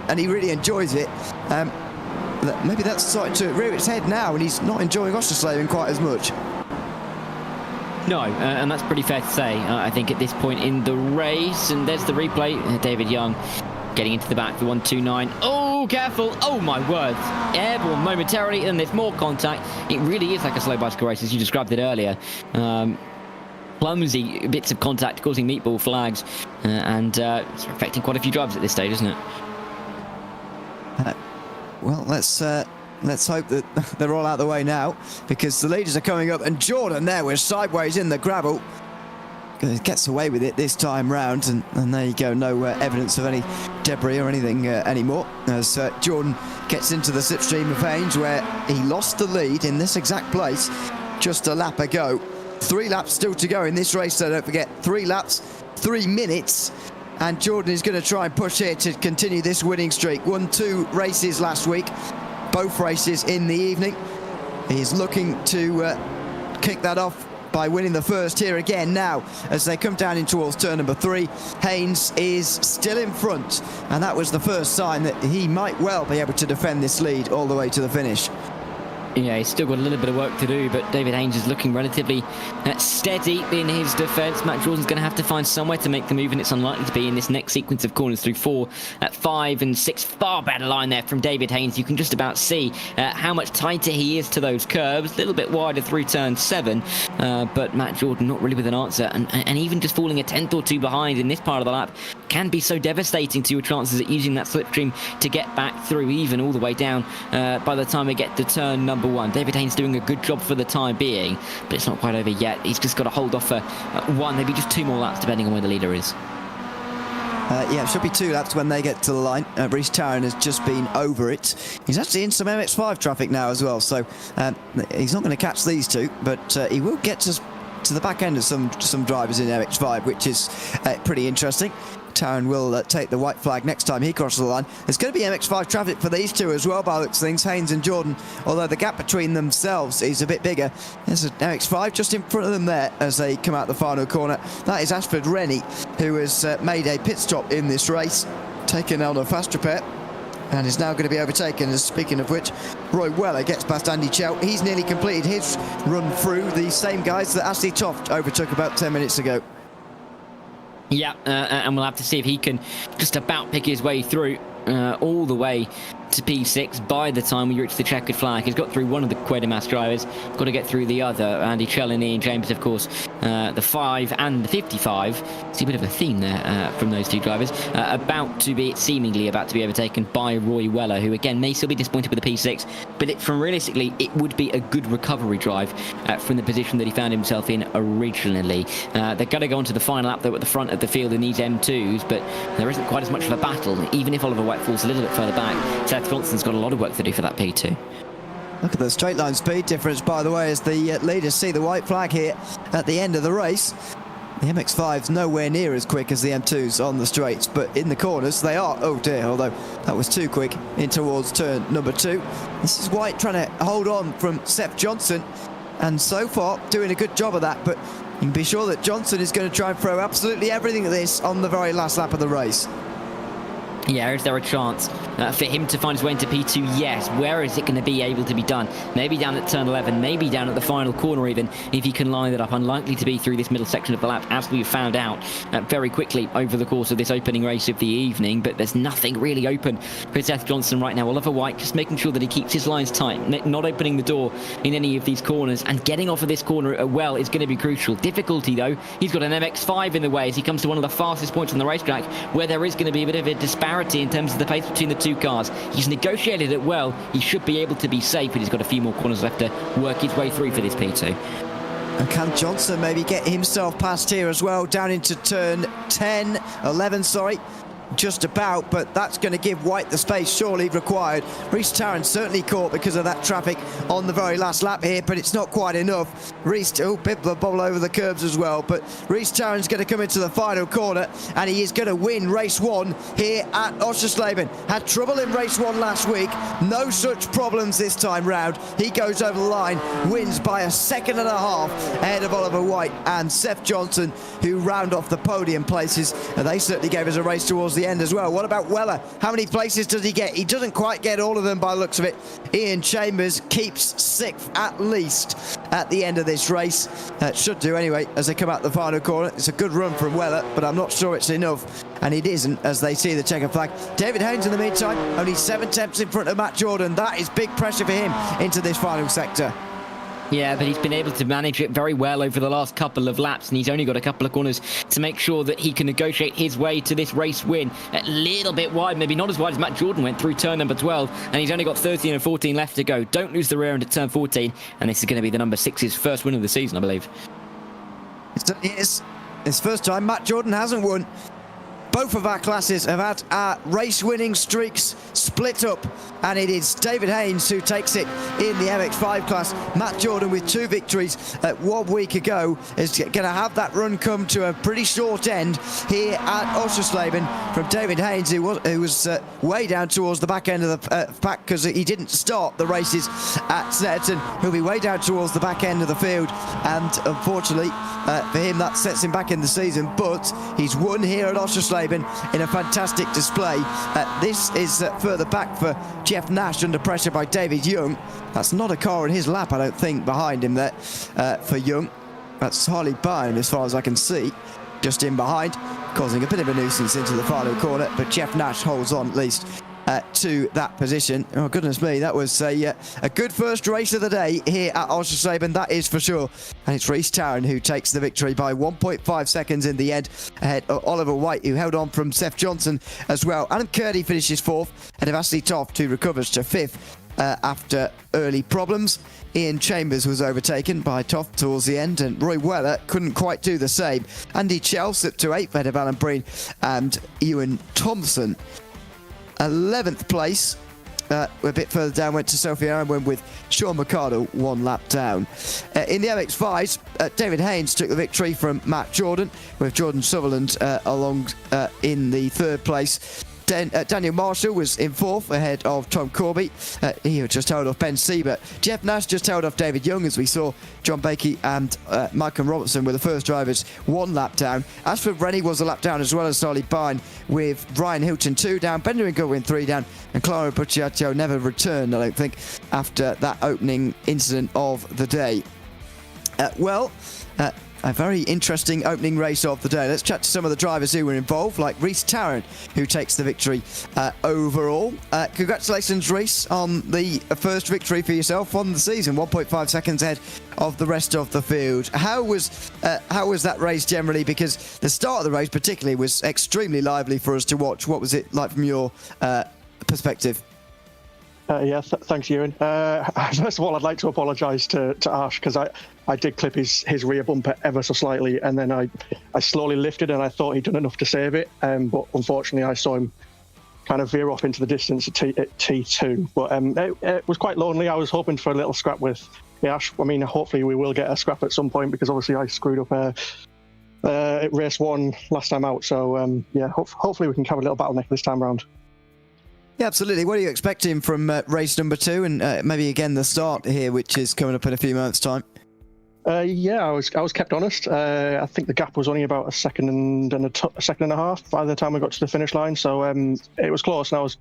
Speaker 3: and he really enjoys it. Maybe that's starting to rear its head now and he's not enjoying Oschersleben quite as much.
Speaker 4: No, and that's pretty fair to say, I think, at this point in the race. And there's the replay. David Young getting into the back for 129. Oh, careful. Oh, my word. Airborne momentarily, and there's more contact. It really is like a slow bicycle race, as you described it earlier. Clumsy bits of contact causing meatball flags. And it's affecting quite a few drivers at this stage, isn't it?
Speaker 3: Well, let's hope that they're all out of the way now, because the leaders are coming up, and Jordan there was sideways in the gravel. Gets away with it this time round, and there you go, no evidence of any debris or anything anymore, as Jordan gets into the slipstream of Haynes, where he lost the lead in this exact place just a lap ago. 3 laps still to go in this race, so don't forget, 3 laps, 3 minutes. And Jordan is going to try and push here to continue this winning streak. Won 2 races last week, both races in the evening. He's looking to kick that off by winning the first here again now as they come down in towards turn number 3. Haynes is still in front, and that was the first sign that he might well be able to defend this lead all the way to the finish.
Speaker 4: Yeah, he's still got a little bit of work to do, but David Haynes is looking relatively steady in his defence. Matt Jordan's going to have to find somewhere to make the move, and it's unlikely to be in this next sequence of corners through 4, 5 and 6. Far better line there from David Haynes. You can just about see how much tighter he is to those curbs. A little bit wider through turn 7, but Matt Jordan not really with an answer, and even just falling a tenth or 2 behind in this part of the lap can be so devastating to your chances at using that slipstream to get back through, even all the way down by the time we get to turn number 1. David Haynes doing a good job for the time being, but it's not quite over yet. He's just got to hold off for 1, maybe just 2 more laps, depending on where the leader is.
Speaker 3: Yeah, it should be 2 laps when they get to the line. Reece Tarrant has just been over it. He's actually in some MX5 traffic now as well, so he's not going to catch these 2, but he will get to the back end of some drivers in MX5, which is pretty interesting. Tarrant will take the white flag next time he crosses the line. There's going to be MX5 traffic for these 2 as well, by the looks of things, Haynes and Jordan, although the gap between themselves is a bit bigger. There's an MX5 just in front of them there as they come out the final corner. That is Ashford Rennie, who has made a pit stop in this race, taken on a fast repair, and is now going to be overtaken. And speaking of which, Roy Weller gets past Andy Chout. He's nearly completed his run through the same guys that Ashley Toft overtook about 10 minutes ago.
Speaker 4: Yeah, and we'll have to see if he can just about pick his way through all the way to P6 by the time we reach the checkered flag. He's got through one of the Quedamas drivers, got to get through the other. Andy Chell and Ian James, of course, the 5 and the 55. See a bit of a theme there from those 2 drivers. Seemingly about to be overtaken by Roy Weller, who again may still be disappointed with the P6, but realistically it would be a good recovery drive from the position that he found himself in originally. They're going to go on to the final lap though at the front of the field in these M2s, but there isn't quite as much of a battle, even if Oliver White falls a little bit further back. Seth Johnson's got a lot of work to do for that P2.
Speaker 3: Look at the straight line speed difference, by the way, as the leaders see the white flag here at the end of the race. The MX-5's nowhere near as quick as the M2s on the straights, but in the corners they are. Oh dear, although that was too quick in towards turn number 2. This is White trying to hold on from Seth Johnson, and so far doing a good job of that, but you can be sure that Johnson is going to try and throw absolutely everything at this on the very last lap of the race.
Speaker 4: Yeah, is there a chance for him to find his way into P2, yes. Where is it going to be able to be done? Maybe down at turn 11, maybe down at the final corner even, if he can line it up. Unlikely to be through this middle section of the lap, as we've found out very quickly over the course of this opening race of the evening. But there's nothing really open for Seth Johnson right now. Oliver White just making sure that he keeps his lines tight, not opening the door in any of these corners, and getting off of this corner well is going to be crucial. Difficulty though, he's got an MX-5 in the way as he comes to one of the fastest points on the racetrack, where there is going to be a bit of a disparity in terms of the pace between the two cars. He's negotiated it well. He should be able to be safe, but he's got a few more corners left to work his way through for this P2.
Speaker 3: And can Johnson maybe get himself past here as well, down into turn 11, sorry. Just about, but that's going to give White the space surely required. Rhys Tarrant certainly caught because of that traffic on the very last lap here, but it's not quite enough. Rhys, bobble over the curbs as well, but Rhys Tarrant's going to come into the final corner, and he is going to win race 1 here at Oschersleben. Had trouble in race 1 last week, no such problems this time round. He goes over the line, wins by 1.5 seconds ahead of Oliver White and Seth Johnson, who round off the podium places, and they certainly gave us a race towards the end as well. What about Weller? How many places does he get? He doesn't quite get all of them by the looks of it. Ian Chambers keeps 6th at least at the end of this race. Should do anyway as they come out the final corner. It's a good run from Weller, but I'm not sure it's enough, and it isn't as they see the checker flag. David Haynes in the meantime, only 7 tenths in front of Matt Jordan. That is big pressure for him into this final sector.
Speaker 4: Yeah, but he's been able to manage it very well over the last couple of laps, and he's only got a couple of corners to make sure that he can negotiate his way to this race win. A little bit wide, maybe not as wide as Matt Jordan went through turn number 12, and he's only got 13 and 14 left to go. Don't lose the rear end at turn 14, and this is going to be the number 6's first win of the season, I believe.
Speaker 3: It is. It's first time Matt Jordan hasn't won. Both of our classes have had our race-winning streaks split up, and it is David Haynes who takes it in the MX-5 class. Matt Jordan, with 2 victories 1 week ago, is going to have that run come to a pretty short end here at Oschersleben from David Haynes, who was way down towards the back end of the pack because he didn't start the races at Snetterton. He'll be way down towards the back end of the field, and unfortunately for him, that sets him back in the season, but he's won here at Oschersleben in a fantastic display. This is further back for Jeff Nash under pressure by David Young. That's not a car in his lap, I don't think, behind him there for Young. That's Harley Byrne as far as I can see, just in behind, causing a bit of a nuisance into the final corner, but Jeff Nash holds on at least to that position. Oh goodness me, that was a good first race of the day here at Oschersleben, that is for sure. And it's Rhys Tarrant who takes the victory by 1.5 seconds in the end, ahead of Oliver White, who held on from Seth Johnson as well. Adam Curdy finishes 4th, and of Ashley Toft, who recovers to 5th after early problems. Ian Chambers was overtaken by Toft towards the end, and Roy Weller couldn't quite do the same. Andy Chell slipped to 8th ahead of Alan Breen and Ewan Thompson. 11th place, a bit further down, went to Sophie Aronwin with Sean McArdle 1 lap down. In the MX-5s, David Haynes took the victory from Matt Jordan, with Jordan Sutherland along in the 3rd place. Daniel Marshall was in 4th ahead of Tom Corby. He just held off Ben Siebert. Jeff Nash just held off David Young, as we saw. John Bakey and Malcolm Robertson were the first drivers 1 lap down. Ashford Rennie was a lap down, as well as Charlie Byrne, with Brian Hilton 2 down, Benjamin Goodwin 3 down, and Clara Pucciaccio never returned, I don't think, after that opening incident of the day. A very interesting opening race of the day. Let's chat to some of the drivers who were involved, like Rhys Tarrant, who takes the victory overall. Congratulations, Rhys, on the first victory for yourself on the season, 1.5 seconds ahead of the rest of the field. How was that race generally? Because the start of the race particularly was extremely lively for us to watch. What was it like from your perspective?
Speaker 5: Thanks, Ewan. First of all, I'd like to apologise to Ash, because I did clip his rear bumper ever so slightly, and then I slowly lifted, and I thought he'd done enough to save it, but unfortunately I saw him kind of veer off into the distance at T2. But it was quite lonely. I was hoping for a little scrap with Ash. I mean, hopefully we will get a scrap at some point, because obviously I screwed up race 1 last time out. So hopefully we can have a little battleneck this time round.
Speaker 3: Yeah, absolutely. What are you expecting from race number 2, and maybe again the start here, which is coming up in a few moments' time?
Speaker 5: Yeah, I was kept honest. I think the gap was only about a second and a second and a half by the time we got to the finish line. So it was close, and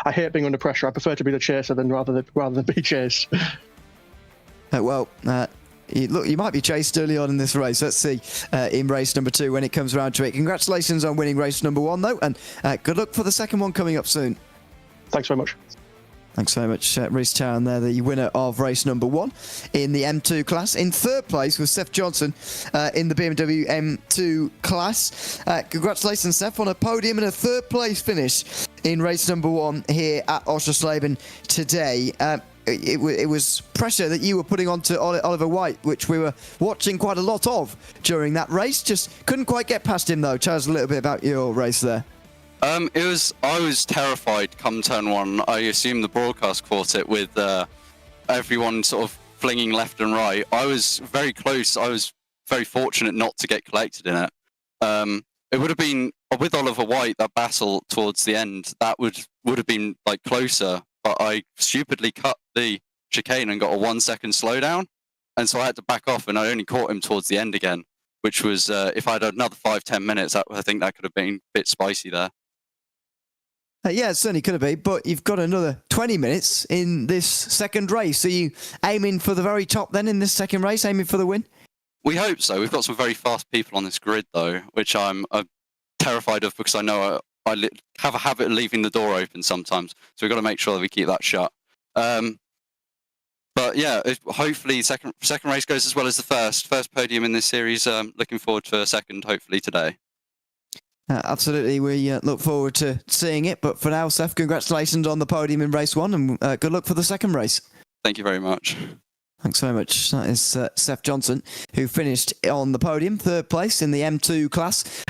Speaker 5: I hate being under pressure. I prefer to be the chaser rather than be chased.
Speaker 3: You might be chased early on in this race. Let's see in race number 2 when it comes around to it. Congratulations on winning race number 1, though, and good luck for the second one coming up soon.
Speaker 5: Thanks very much.
Speaker 3: Thanks very much, Rhys Chowan there, the winner of race number 1 in the M2 class. In third place was Seth Johnson in the BMW M2 class. Congratulations, Seth, on a podium and a third place finish in race number 1 here at Oschersleben today. It was pressure that you were putting onto Oliver White, which we were watching quite a lot of during that race. Just couldn't quite get past him, though. Tell us a little bit about your race there.
Speaker 6: I was terrified come turn 1. I assume the broadcast caught it with everyone sort of flinging left and right. I was very close. I was very fortunate not to get collected in it. It would have been, with Oliver White, that battle towards the end, that would have been like closer. But I stupidly cut the chicane and got a 1 second slowdown. And so I had to back off, and I only caught him towards the end again, which was, if I had another 5-10 minutes, I think that could have been a bit spicy there.
Speaker 3: Yeah, it certainly could have been, but you've got another 20 minutes in this second race. Are you aiming for the very top then in this second race, aiming for the win?
Speaker 6: We hope so. We've got some very fast people on this grid, though, which I'm terrified of because I know I have a habit of leaving the door open sometimes. So we've got to make sure that we keep that shut. But yeah, hopefully second race goes as well as the first podium in this series. Looking forward to a second, hopefully today.
Speaker 3: Absolutely, we look forward to seeing it. But for now, Seth, congratulations on the podium in race 1, and good luck for the second race.
Speaker 6: Thank you very much.
Speaker 3: Thanks very much. That is Seth Johnson, who finished on the podium, third place in the M2 class.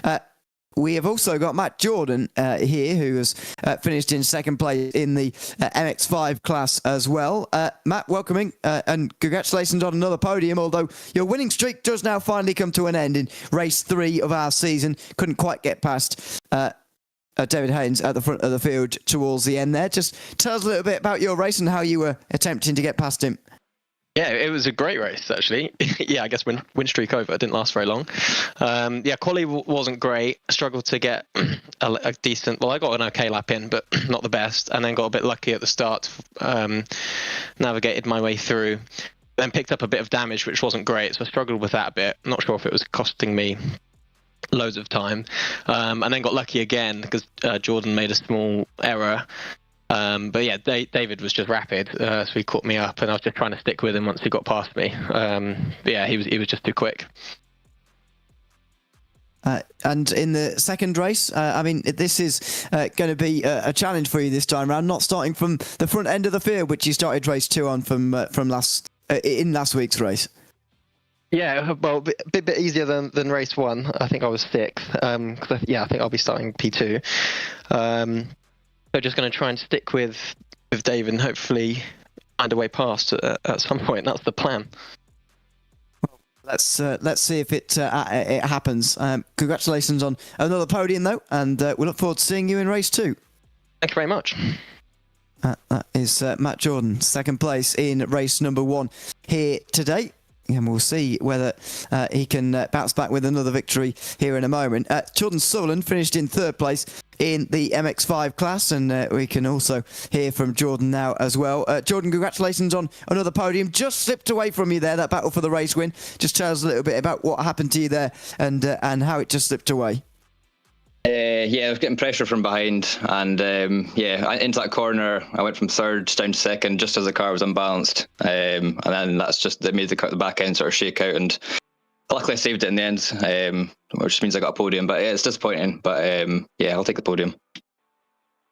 Speaker 3: We have also got Matt Jordan here, who has finished in second place in the MX5 class as well. Matt, welcoming and congratulations on another podium, although your winning streak does now finally come to an end in race 3 of our season. Couldn't quite get past David Haynes at the front of the field towards the end there. Just tell us a little bit about your race and how you were attempting to get past him.
Speaker 7: Yeah, it was a great race, actually. Yeah, I guess win streak over. It didn't last very long. Quali wasn't great. I struggled to get a decent... Well, I got an okay lap in, but not the best. And then got a bit lucky at the start. Navigated my way through. Then picked up a bit of damage, which wasn't great. So I struggled with that a bit. Not sure if it was costing me loads of time. And then got lucky again because Jordan made a small error. But yeah, David was just rapid, so he caught me up, and I was just trying to stick with him once he got past me. But yeah, he was just too quick.
Speaker 3: And in the second race, this is going to be a challenge for you this time around, not starting from the front end of the field, which you started race 2 on from last week's race.
Speaker 7: Yeah, well, a bit easier than race 1. I think I was 6th. I think I'll be starting P2. So just going to try and stick with David and hopefully find a way past at some point. That's the plan.
Speaker 3: Let's see if it happens. Congratulations on another podium, though, and we look forward to seeing you in race 2.
Speaker 7: Thank you very much.
Speaker 3: That is Matt Jordan, second place in race number 1 here today. And we'll see whether he can bounce back with another victory here in a moment. Jordan Sutherland finished in third place in the MX5 class, and we can also hear from Jordan now as well. Jordan, congratulations on another podium. Just slipped away from you there, that battle for the race win. Just tell us a little bit about what happened to you there and how it just slipped away.
Speaker 8: I was getting pressure from behind, and into that corner, I went from third down to second just as the car was unbalanced, and then that made the back end sort of shake out, and luckily I saved it in the end, which means I got a podium. But yeah, it's disappointing, but I'll take the podium.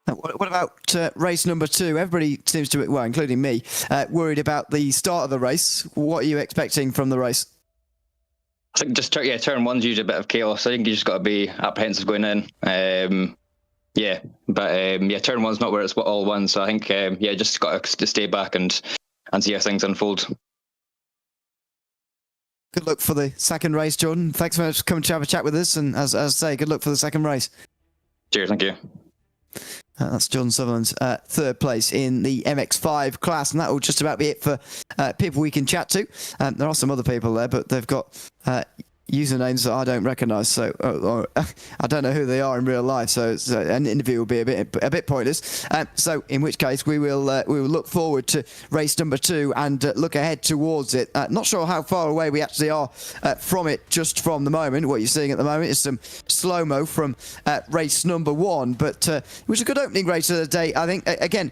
Speaker 3: What about race number 2? Everybody seems to, well, including me, worried about the start of the race. What are you expecting from the race?
Speaker 8: I think just turn 1's usually a bit of chaos. I think you just got to be apprehensive going in. Turn 1's not where it's all won. So I think just got to stay back and see how things unfold.
Speaker 3: Good luck for the second race, Jordan. Thanks very much for coming to have a chat with us. And as I say, good luck for the second race.
Speaker 8: Cheers, thank you.
Speaker 3: That's Jordan Sutherland's third place in the MX5 class, and that will just about be it for people we can chat to. There are some other people there, but they've got usernames that I don't recognise, so or I don't know who they are in real life. So an interview will be a bit pointless. So in which case we will look forward to race number 2 and look ahead towards it. Not sure how far away we actually are from it just from the moment. What you're seeing at the moment is some slow-mo from race number 1, but it was a good opening race of the day. I think again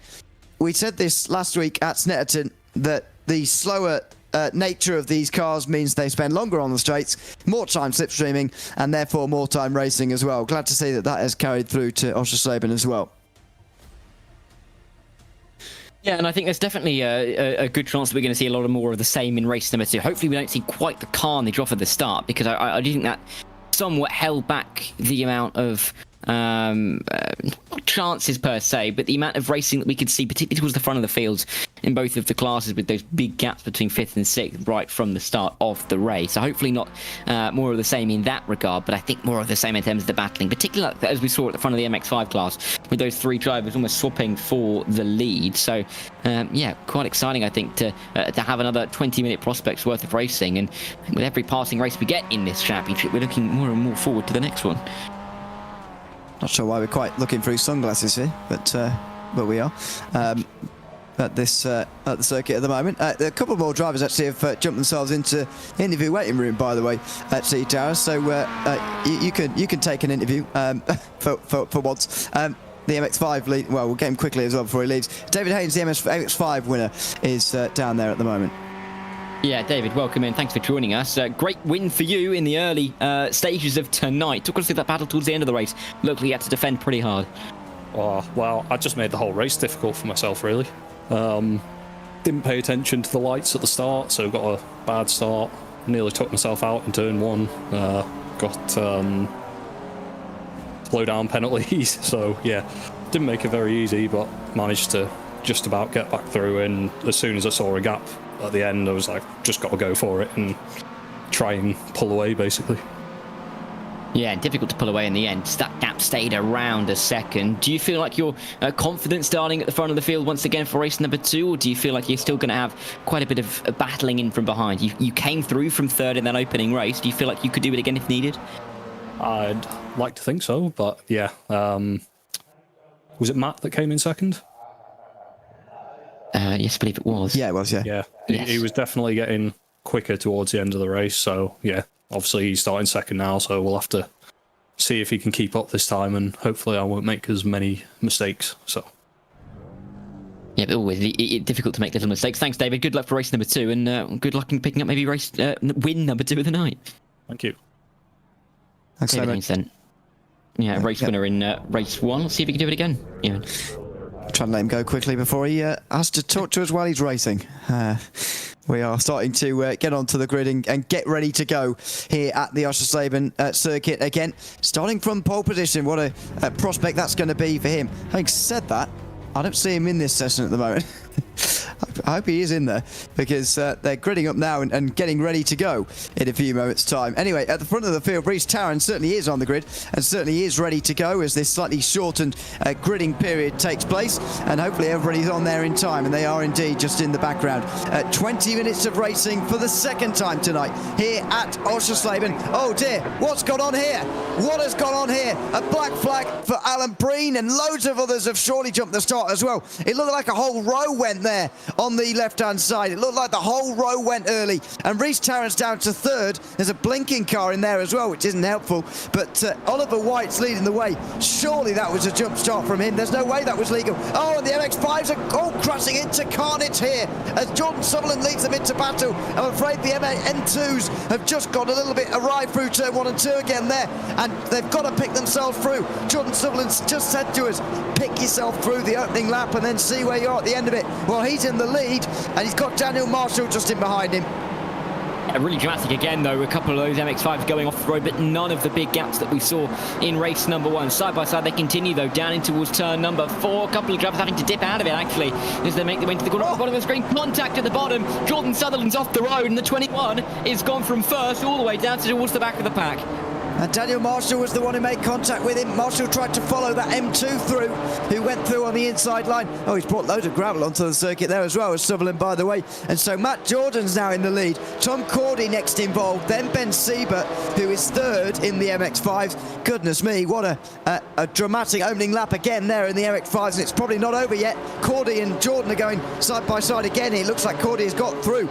Speaker 3: we said this last week at Snetterton that the slower nature of these cars means they spend longer on the straights, more time slipstreaming, and therefore more time racing as well. Glad to see that has carried through to Oschersleben as well.
Speaker 4: Yeah, and I think there's definitely a good chance that we're going to see a lot more of the same in race number 2. Hopefully we don't see quite the carnage off at the start, because I do think that somewhat held back the amount of not chances per se, but the amount of racing that we could see, particularly towards the front of the fields in both of the classes, with those big gaps between 5th and 6th right from the start of the race. So hopefully not more of the same in that regard, but I think more of the same in terms of the battling, particularly like, as we saw at the front of the MX5 class, with those 3 drivers almost swapping for the lead. So yeah, quite exciting, I think, to have another 20-minute prospects worth of racing, and with every passing race we get in this championship, we're looking more and more forward to the next one.
Speaker 3: Not sure why we're quite looking through sunglasses here, but we are at the circuit at the moment. A couple more drivers actually have jumped themselves into the interview waiting room, by the way, at Sea Tower. So you can take an interview for once. The MX5 lead. Well, we'll get him quickly as well before he leaves. David Haynes, the MX5 winner, is down there at the moment.
Speaker 4: Yeah, David, welcome in. Thanks for joining us. Great win for you in the early stages of tonight. Talk us through that battle towards the end of the race. Looked like you had to defend pretty hard.
Speaker 9: Oh, well, I just made the whole race difficult for myself, really. Didn't pay attention to the lights at the start, so got a bad start. Nearly took myself out in turn 1. Got slow down penalties, so yeah, didn't make it very easy, but managed to just about get back through. And as soon as I saw a gap at the end, I was like, just got to go for it and try and pull away, basically.
Speaker 4: Yeah, difficult to pull away in the end. That gap stayed around a second. Do you feel like you're confident starting at the front of the field once again for race number 2, or do you feel like you're still going to have quite a bit of battling in from behind? You came through from 3rd in that opening race. Do you feel like you could do it again if needed?
Speaker 9: I'd like to think so, but yeah. Was it Matt that came in 2nd?
Speaker 4: Yes, I believe it was.
Speaker 3: Yeah, it was, yeah.
Speaker 9: Yeah,
Speaker 4: Yes.
Speaker 9: he was definitely getting quicker towards the end of the race, so yeah. Obviously, he's starting 2nd now, so we'll have to see if he can keep up this time, and hopefully I won't make as many mistakes. So.
Speaker 4: Yeah, but always difficult to make little mistakes. Thanks, David. Good luck for race number 2, and good luck in picking up maybe win number 2 of the night.
Speaker 9: Thank you.
Speaker 3: Thanks so much.
Speaker 4: Then. Yeah, race winner in race 1. Let's see if he can do it again. Yeah.
Speaker 3: Trying to let him go quickly before he has to talk to us while he's racing. We are starting to get onto the grid and get ready to go here at the Oschersleben circuit again. Starting from pole position, what a prospect that's going to be for him. Having said that, I don't see him in this session at the moment. I hope he is in there, because they're gridding up now and getting ready to go in a few moments' time. Anyway, at the front of the field, Reece Tarrant certainly is on the grid and certainly is ready to go as this slightly shortened gridding period takes place, and hopefully everybody's on there in time, and they are indeed just in the background. 20 minutes of racing for the 2nd time tonight here at Oschersleben. Oh dear, what's gone on here? What has gone on here? A black flag for Alan Breen, and loads of others have surely jumped the start as well. It looked like a whole row went there on the left-hand side. It looked like the whole row went early, and Reece Tarrant's down to 3rd. There's a blinking car in there as well, which isn't helpful, but Oliver White's leading the way. Surely that was a jump start from him. There's no way that was legal. Oh, and the MX-5s are all crashing into carnage here as Jordan Sutherland leads them into battle. I'm afraid the N2s have just got a little bit awry through turn 1 and 2 again there, and they've got to pick themselves through. Jordan Sutherland's just said to us, pick yourself through the opening lap and then see where you are at the end of it. Well, he's in the lead, and he's got Daniel Marshall just in behind him.
Speaker 4: Really dramatic again, though. A couple of those MX-5s going off the road, but none of the big gaps that we saw in race number 1. Side by side, they continue, though, down in towards turn number 4. A couple of drivers having to dip out of it, actually, as they make their way into the corner. At the bottom of the screen, contact at the bottom. Jordan Sutherland's off the road, and the 21 is gone from 1st all the way down towards the back of the pack.
Speaker 3: And Daniel Marshall was the one who made contact with him. Marshall tried to follow that M2 through, who went through on the inside line. Oh, he's brought loads of gravel onto the circuit there as well as Sutherland, by the way. And so Matt Jordan's now in the lead. Tom Cordy next involved, then Ben Sieber, who is third in the MX-5s. Goodness me, what a dramatic opening lap again there in the MX-5s, and it's probably not over yet. Cordy and Jordan are going side by side again. It looks like Cordy has got through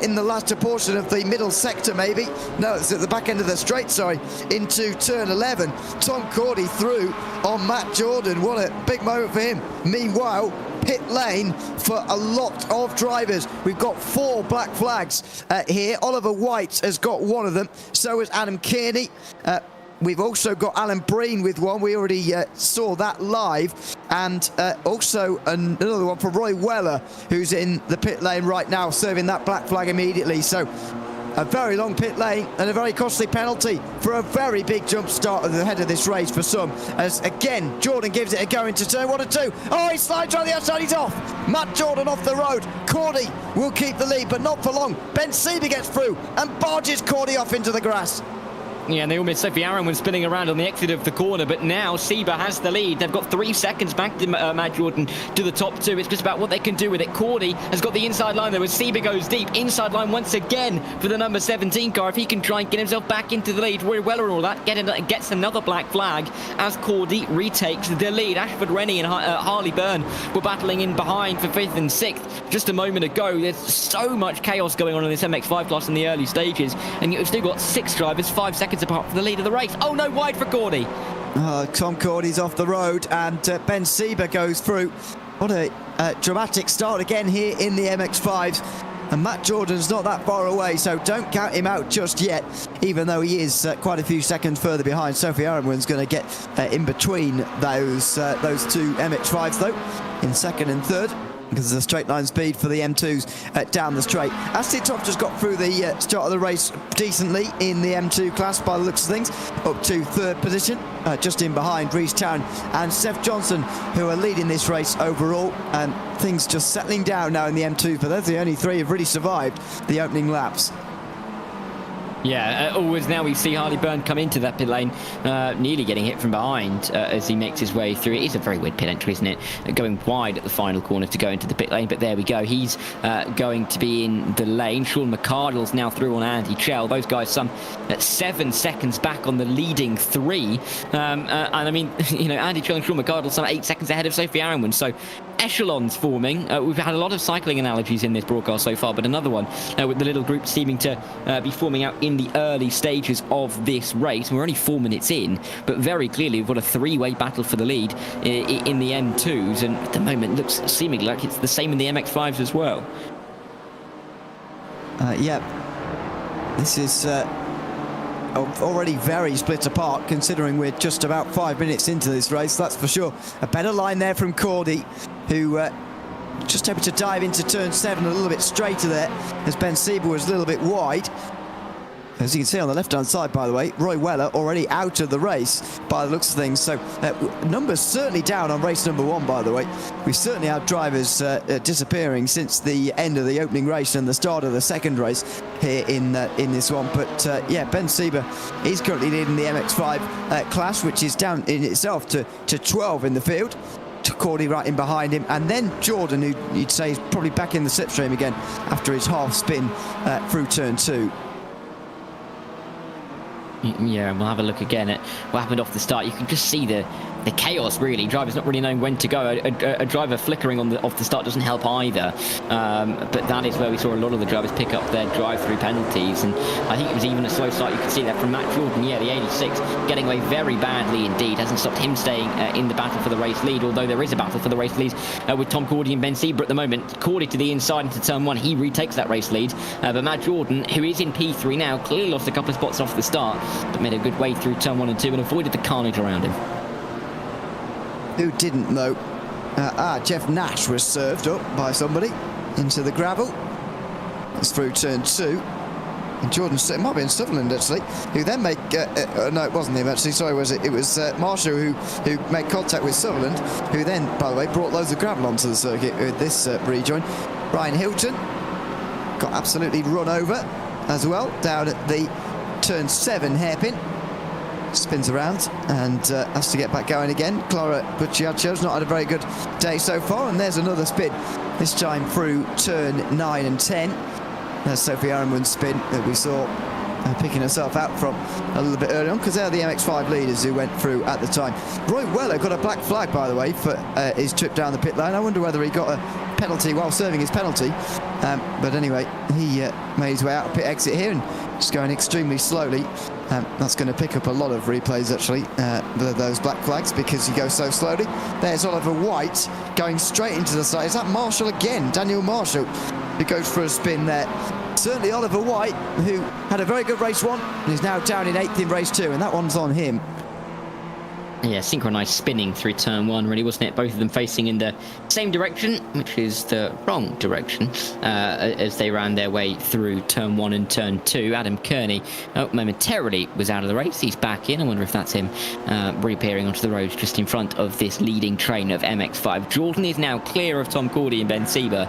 Speaker 3: in the latter portion of the middle sector, maybe. No, it's at the back end of the straight, sorry, into turn 11. Tom Cordy through on Matt Jordan. What a big moment for him. Meanwhile, pit lane for a lot of drivers. We've got 4 black flags here. Oliver White has got one of them. So has Adam Kearney. We've also got Alan Breen with one. We already saw that live. And also another one for Roy Weller, who's in the pit lane right now, serving that black flag immediately. So a very long pit lane and a very costly penalty for a very big jump start at the head of this race for some. As again, Jordan gives it a go into turn 1 and 2. Oh, he slides around the outside, he's off. Matt Jordan off the road. Cordy will keep the lead, but not for long. Ben Sieber gets through and barges Cordy off into the grass.
Speaker 4: Yeah, and they all missed Sophie Aaron when spinning around on the exit of the corner, but now Sieber has the lead. They've got 3 seconds back to Matt Jordan to the top 2. It's just about what they can do with it. Cordy has got the inside line there as Sieber goes deep. Inside line once again for the number 17 car. If he can try and get himself back into the lead, Roy Weller and all that, gets another black flag as Cordy retakes the lead. Ashford Rennie and Harley Byrne were battling in behind for 5th and 6th just a moment ago. There's so much chaos going on in this MX-5 class in the early stages, and you've still got 6 drivers 5 seconds apart from the lead of the race. Oh no, wide for Cordy.
Speaker 3: Tom Cordy's off the road, and Ben Sieber goes through. What a dramatic start again here in the MX-5s. And Matt Jordan's not that far away, so don't count him out just yet, even though he is quite a few seconds further behind. Sophie Aronwin's going to get in between those 2 MX-5s, though, in 2nd and 3rd. Because of the straight line speed for the M2s down the straight. Ashley Toft just got through the start of the race decently in the M2 class by the looks of things, up to 3rd position, just in behind Reece Town and Seth Johnson, who are leading this race overall, and things just settling down now in the M2, but those are the only 3 who've really survived the opening laps.
Speaker 4: Yeah, always now we see Harley Byrne come into that pit lane, nearly getting hit from behind as he makes his way through. It is a very weird pit entry, isn't it? Going wide at the final corner to go into the pit lane, but there we go. He's going to be in the lane. Sean McCardle's now through on Andy Chell. Those guys some 7 seconds back on the leading 3. And I mean, you know, Andy Chell and Sean McCardle some 8 seconds ahead of Sophie Aronwin. So echelons forming. We've had a lot of cycling analogies in this broadcast so far, but another one with the little group seeming to be forming out in the early stages of this race. We're only 4 minutes in, but very clearly we've got a 3-way battle for the lead in the M2s, and at the moment looks seemingly like it's the same in the MX-5s as well.
Speaker 3: Yeah, this is already very split apart, considering we're just about 5 minutes into this race, that's for sure. A better line there from Cordy, who just able to dive into turn 7 a little bit straighter there, as Ben Sieber was a little bit wide. As you can see on the left-hand side, by the way, Roy Weller already out of the race by the looks of things. So numbers certainly down on race number 1, by the way. We've certainly had drivers disappearing since the end of the opening race and the start of the 2nd race here in this one. But yeah, Ben Sieber is currently leading the MX-5 class, which is down in itself to 12 in the field. Cordy right in behind him, and then Jordan, who you'd say is probably back in the slipstream again after his half spin through turn 2.
Speaker 4: Yeah, and we'll have a look again at what happened off the start. You can just see the chaos, really. Drivers not really knowing when to go. A driver flickering off the start doesn't help either. But that is where we saw a lot of the drivers pick up their drive-through penalties. And I think it was even a slow start. You can see that from Matt Jordan. Yeah, the 86 getting away very badly indeed. Hasn't stopped him staying in the battle for the race lead, although there is a battle for the race lead with Tom Cordy and Ben Sieber at the moment. Cordy to the inside into turn 1. He retakes that race lead. But Matt Jordan, who is in P3 now, clearly lost a couple of spots off the start, but made a good way through turn 1 and 2 and avoided the carnage around him.
Speaker 3: Who didn't, though? Jeff Nash was served up by somebody into the gravel. It's through turn 2. And Jordan, it might have been Sutherland, actually, who then made... no, it wasn't him, actually. Sorry, was it? It was Marshall who made contact with Sutherland, who then, by the way, brought loads of gravel onto the circuit with this rejoin. Brian Hilton got absolutely run over as well, down at the turn 7 hairpin. spins around and has to get back going again. Clara Bucciaccia's not had a very good day so far, and there's another spin, this time through turn 9 and 10. There's Sophie Arenmund's spin that we saw picking herself out from a little bit early on, because they're the MX5 leaders who went through at the time. Roy Weller got a black flag, by the way, for his trip down the pit lane. I wonder whether he got a penalty while serving his penalty. But anyway, he made his way out of pit exit here and just going extremely slowly. That's going to pick up a lot of replays, actually, those black flags, because he goes so slowly. There's Oliver White going straight into the side. Is that Marshall again? Daniel Marshall, who goes for a spin there. Certainly Oliver White, who had a very good race 1 and is now down in 8th in race 2, and that one's on him.
Speaker 4: Yeah, synchronised spinning through turn 1, really, wasn't it? Both of them facing in the same direction, which is the wrong direction, as they ran their way through turn 1 and turn 2. Adam Kearney momentarily was out of the race. He's back in. I wonder if that's him reappearing onto the road just in front of this leading train of MX5. Jordan is now clear of Tom Cordy and Ben Sieber,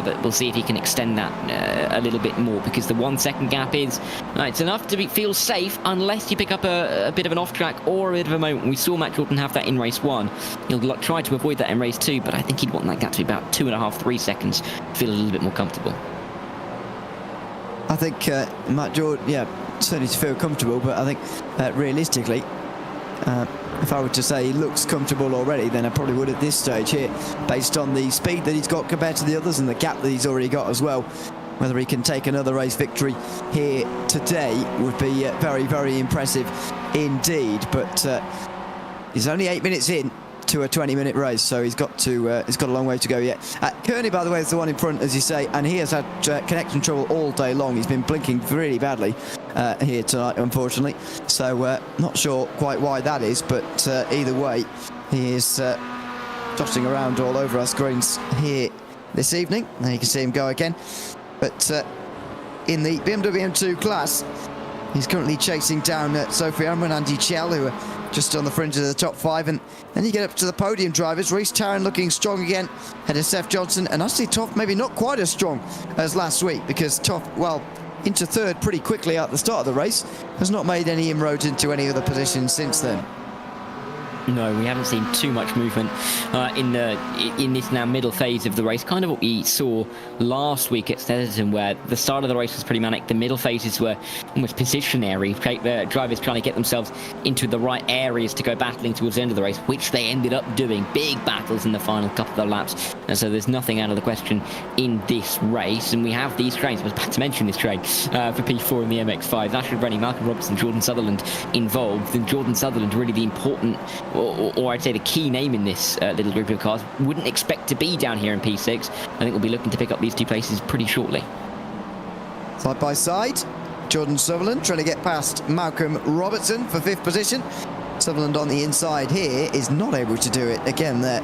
Speaker 4: but we'll see if he can extend that a little bit more, because the 1 second gap is it's enough to feel safe, unless you pick up a bit of an off track or a bit of a moment. We saw Matt Jordan have that in race 1. He'll try to avoid that in race 2, but I think he'd want that gap to be about 2.5-3 seconds to feel a little bit more comfortable.
Speaker 3: I think Matt Jordan, certainly to feel comfortable, but I think realistically, if I were to say he looks comfortable already, then I probably would at this stage here, based on the speed that he's got compared to the others and the gap that he's already got as well. Whether he can take another race victory here today would be very, very impressive indeed. But he's only 8 minutes in to a 20-minute race, so he's got a long way to go yet. Kearney, by the way, is the one in front, as you say, and he has had connection trouble all day long. He's been blinking really badly here tonight, unfortunately. So not sure quite why that is, but either way, he is dotting around all over our screens here this evening. There you can see him go again. But in the BMW M2 class, he's currently chasing down Sophie Arenmund and Andy Chell, who are just on the fringe of the top 5. And then you get up to the podium drivers. Reece Tarrant looking strong again, ahead of Seth Johnson. And actually Toff maybe not quite as strong as last week, because Toff, well, into third pretty quickly at the start of the race, has not made any inroads into any other positions since then.
Speaker 4: No, we haven't seen too much movement in this now middle phase of the race. Kind of what we saw last week at Snetterton, where the start of the race was pretty manic. The middle phases were almost positionary. The drivers trying to get themselves into the right areas to go battling towards the end of the race, which they ended up doing. Big battles in the final couple of laps. And so there's nothing out of the question in this race. And we have these trains. I was about to mention this train for P4 in the MX5. Ashford Rennie, Malcolm Robertson, Jordan Sutherland involved. And Jordan Sutherland really the important, or I'd say the key name in this little group of cars. Wouldn't expect to be down here in P6. I think we'll be looking to pick up these 2 places pretty shortly.
Speaker 3: Side by side, Jordan Sutherland trying to get past Malcolm Robertson for 5th position. Sutherland on the inside here is not able to do it again there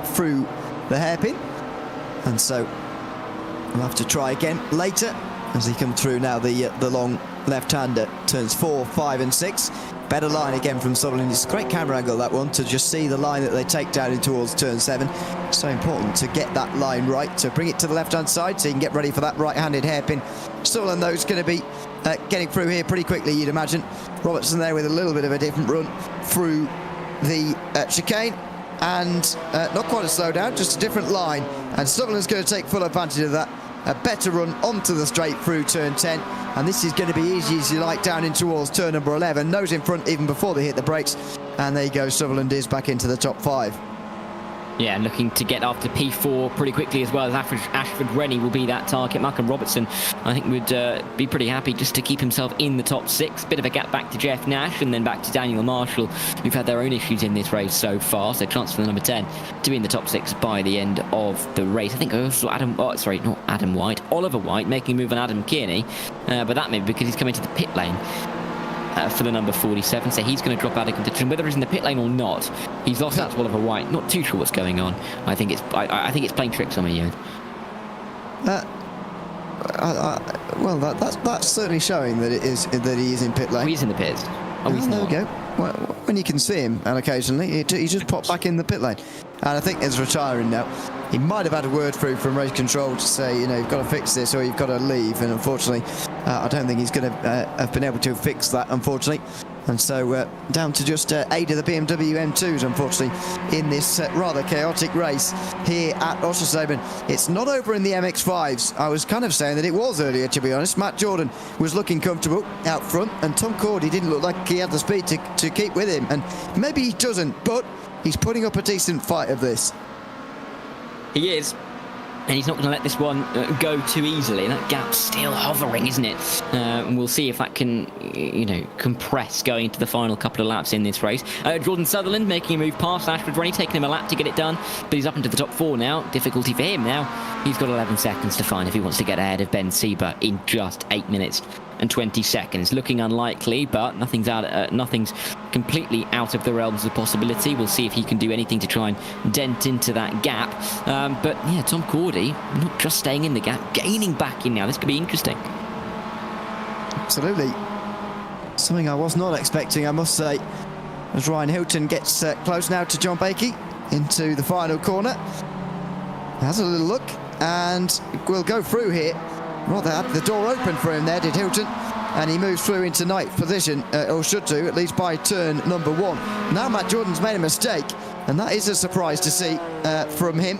Speaker 3: through the hairpin, and so we'll have to try again later as he comes through now the long left-hander, turns 4, 5 and 6. Better line again from Sutherland. It's a great camera angle, that one, to just see the line that they take down in towards turn 7. So important to get that line right, to bring it to the left-hand side so you can get ready for that right-handed hairpin. Sutherland, though, is going to be getting through here pretty quickly, you'd imagine. Robertson there with a little bit of a different run through the chicane, and not quite a slowdown, just a different line. And Sutherland's going to take full advantage of that. A better run onto the straight through turn 10, and this is going to be easy as you like down in towards turn number 11. Nose in front even before they hit the brakes, and there you go, Sutherland is back into the top 5.
Speaker 4: Yeah, and looking to get after P4 pretty quickly as well, as Ashford Rennie will be that target. Malcolm Robertson, I think, would be pretty happy just to keep himself in the top 6. Bit of a gap back to Jeff Nash and then back to Daniel Marshall, who've had their own issues in this race so far. So chance for the number 10 to be in the top 6 by the end of the race. I think I also saw Oliver White making a move on Adam Kearney, but that may be because he's coming to the pit lane for the number 47, so he's going to drop out of contention. Whether he's in the pit lane or not, he's lost out to Oliver White. Not too sure what's going on. I think it's playing tricks on me, Ewan.
Speaker 3: Well, that's certainly showing that he is in pit lane.
Speaker 4: Oh, he's in the pits. Oh, he's
Speaker 3: there
Speaker 4: not.
Speaker 3: we go. Well, when you can see him, and occasionally he just pops back in the pit lane. And I think he's retiring now. He might have had a word through from race control to say, you've got to fix this or you've got to leave. And unfortunately, I don't think he's going to have been able to fix that, unfortunately. And so down to just 8 of the BMW M2s, unfortunately, in this rather chaotic race here at Oschersleben. It's not over in the MX-5s. I was kind of saying that it was earlier, to be honest. Matt Jordan was looking comfortable out front, and Tom Cordy didn't look like he had the speed to keep with him. And maybe he doesn't, but he's putting up a decent fight of this.
Speaker 4: He is. And he's not going to let this one go too easily. That gap's still hovering, isn't it? And we'll see if that can, you know, compress going into the final couple of laps in this race. Jordan Sutherland making a move past Ashford Rennie, taking him a lap to get it done. But he's up into the top 4 now. Difficulty for him now. He's got 11 seconds to find if he wants to get ahead of Ben Sieber in just 8 minutes and 20 seconds. Looking unlikely, but nothing's completely out of the realms of possibility. We'll see if he can do anything to try and dent into that gap. But yeah, Tom Cordy not just staying in the gap, gaining back in now. This could be interesting.
Speaker 3: Absolutely. Something I was not expecting, I must say, as Ryan Hilton gets close now to John Bakey into the final corner. Has a little look and will go through here. Rather had the door open for him there, did Hilton, and he moves through into ninth position, or should do, at least by turn number 1. Now Matt Jordan's made a mistake, and that is a surprise to see from him.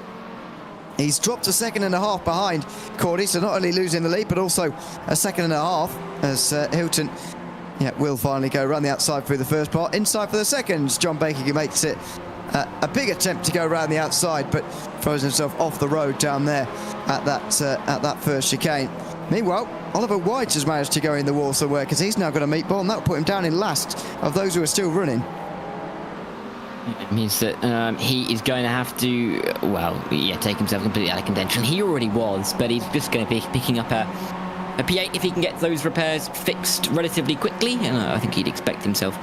Speaker 3: He's dropped a second and a half behind Cordy, so not only losing the lead, but also a second and a half as Hilton will finally go around the outside through the first part. Inside for the seconds, John Baker makes it a big attempt to go around the outside, but throws himself off the road down there at that first chicane. Meanwhile, Oliver White has managed to go in the wall somewhere because he's now got a meatball, and that'll put him down in last of those who are still running.
Speaker 4: It means that he is going to have to, take himself completely out of contention. He already was, but he's just going to be picking up a P8 if he can get those repairs fixed relatively quickly. I think he'd expect himself,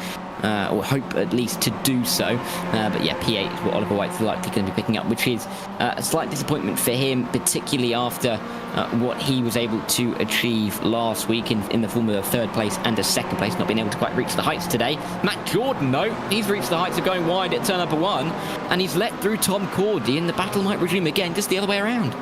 Speaker 4: or hope at least, to do so. But yeah, P8 is what Oliver White's likely going to be picking up, which is a slight disappointment for him, particularly after what he was able to achieve last week in the form of a 3rd place and a 2nd place, not being able to quite reach the heights today. Matt Jordan, though, he's reached the heights of going wide at turn number 1, and he's let through Tom Cordy, and the battle might resume again, just the other way around.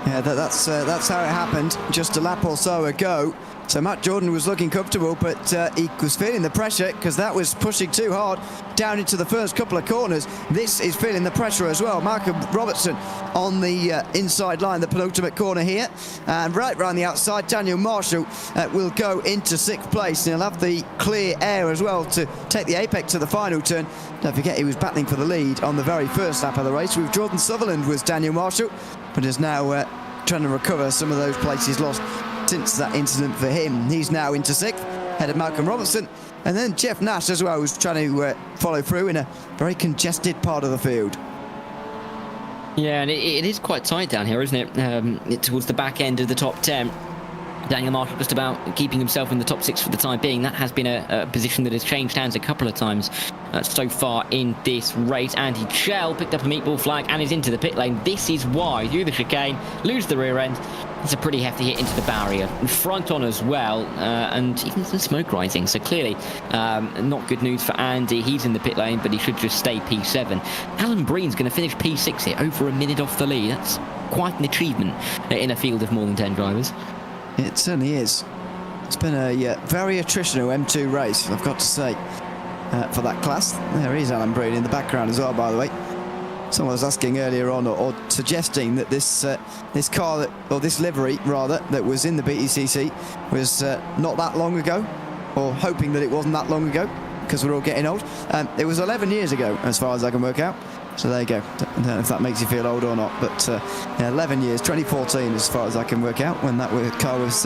Speaker 3: Yeah, that's how it happened just a lap or so ago. So Matt Jordan was looking comfortable, but he was feeling the pressure because that was pushing too hard down into the first couple of corners. This is feeling the pressure as well. Malcolm Robertson on the inside line, the penultimate corner here. And right round the outside, Daniel Marshall will go into 6th place. And he'll have the clear air as well to take the apex to the final turn. Don't forget, he was battling for the lead on the very first lap of the race. With Jordan Sutherland was Daniel Marshall, but is now trying to recover some of those places lost since that incident for him. He's now into 6th, ahead of Malcolm Robertson, and then Jeff Nash as well, who's trying to follow through in a very congested part of the field.
Speaker 4: Yeah, and it is quite tight down here, isn't it? Towards the back end of the top 10. Daniel Marshall just about keeping himself in the top 6 for the time being. That has been a position that has changed hands a couple of times so far in this race. Andy Chell picked up a meatball flag and is into the pit lane. This is why, through the chicane, lose the rear end. It's a pretty hefty hit into the barrier. Front on as well, and even some smoke rising. So clearly, not good news for Andy. He's in the pit lane, but he should just stay P7. Alan Breen's going to finish P6 here, over a minute off the lead. That's quite an achievement in a field of more than 10 drivers.
Speaker 3: It certainly is. It's been a very attritional M2 race, I've got to say, for that class. There is Alan Breen in the background as well, by the way. Someone was asking earlier on, or suggesting that this car, or this livery rather, that was in the BECC was not that long ago, or hoping that it wasn't that long ago, because we're all getting old. It was 11 years ago, as far as I can work out. So there you go. I don't know if that makes you feel old or not, but 11 years, 2014 as far as I can work out, when that car was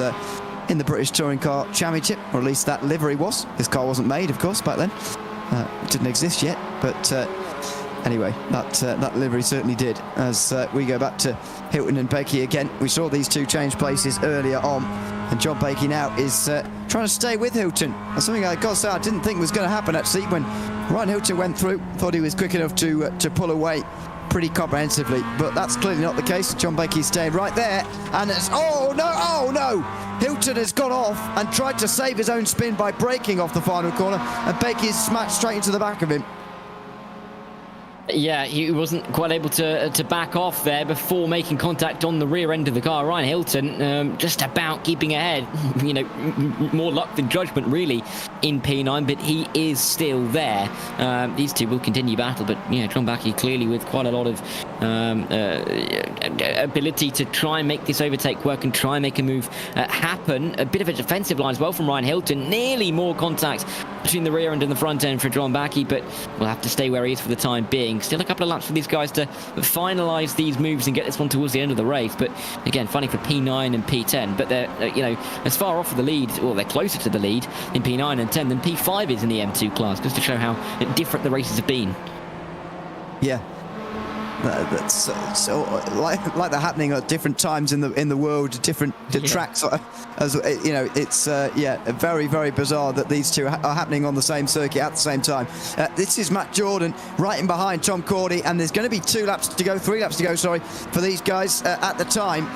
Speaker 3: in the British Touring Car Championship, or at least that livery was. This car wasn't made, of course, back then. It didn't exist yet, but anyway, that livery certainly did. As we go back to Hilton and Bakey again, we saw these two change places earlier on, and John Bakey now is trying to stay with Hilton. That's something I got to say I didn't think was going to happen actually when Ryan Hilton went through. Thought he was quick enough to pull away pretty comprehensively, but that's clearly not the case. John Bakey stayed right there, and it's oh no! Hilton has gone off and tried to save his own spin by braking off the final corner, and Bakey is smashed straight into the back of him.
Speaker 4: Yeah, he wasn't quite able to back off there before making contact on the rear end of the car. Ryan Hilton just about keeping ahead. You know, more luck than judgment really in P9, but he is still there. These two will continue battle, but you know, John Backy clearly with quite a lot of ability to try and make this overtake work and try and make a move happen. A bit of a defensive line as well from Ryan Hilton. Nearly more contact between the rear end and the front end for John Backy, but we'll have to stay where he is for the time being. Still a couple of laps for these guys to finalise these moves and get this one towards the end of the race. But again, funny for P9 and P10, but they're you know, as far off of the lead, or they're closer to the lead in P9 and 10 than P5 is in the M2 class, just to show how different the races have been.
Speaker 3: Yeah. That's so like they're happening at different times in the world, different tracks. As you know, it's very, very bizarre that these two are happening on the same circuit at the same time. This is Matt Jordan right in behind Tom Cordy, and there's going to be 3 laps to go, for these guys at the time.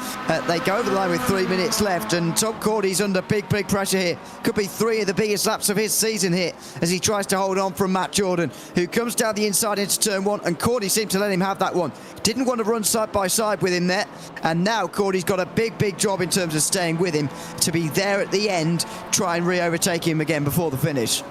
Speaker 3: They go over the line with 3 minutes left, and Tom Cordy's under big pressure here. Could be 3 of the biggest laps of his season here as he tries to hold on from Matt Jordan, who comes down the inside into turn 1, and Cordy seemed to let him have that one. Didn't want to run side by side with him there, and now Cordy's got a big job in terms of staying with him to be there at the end, try and re-overtake him again before the finish.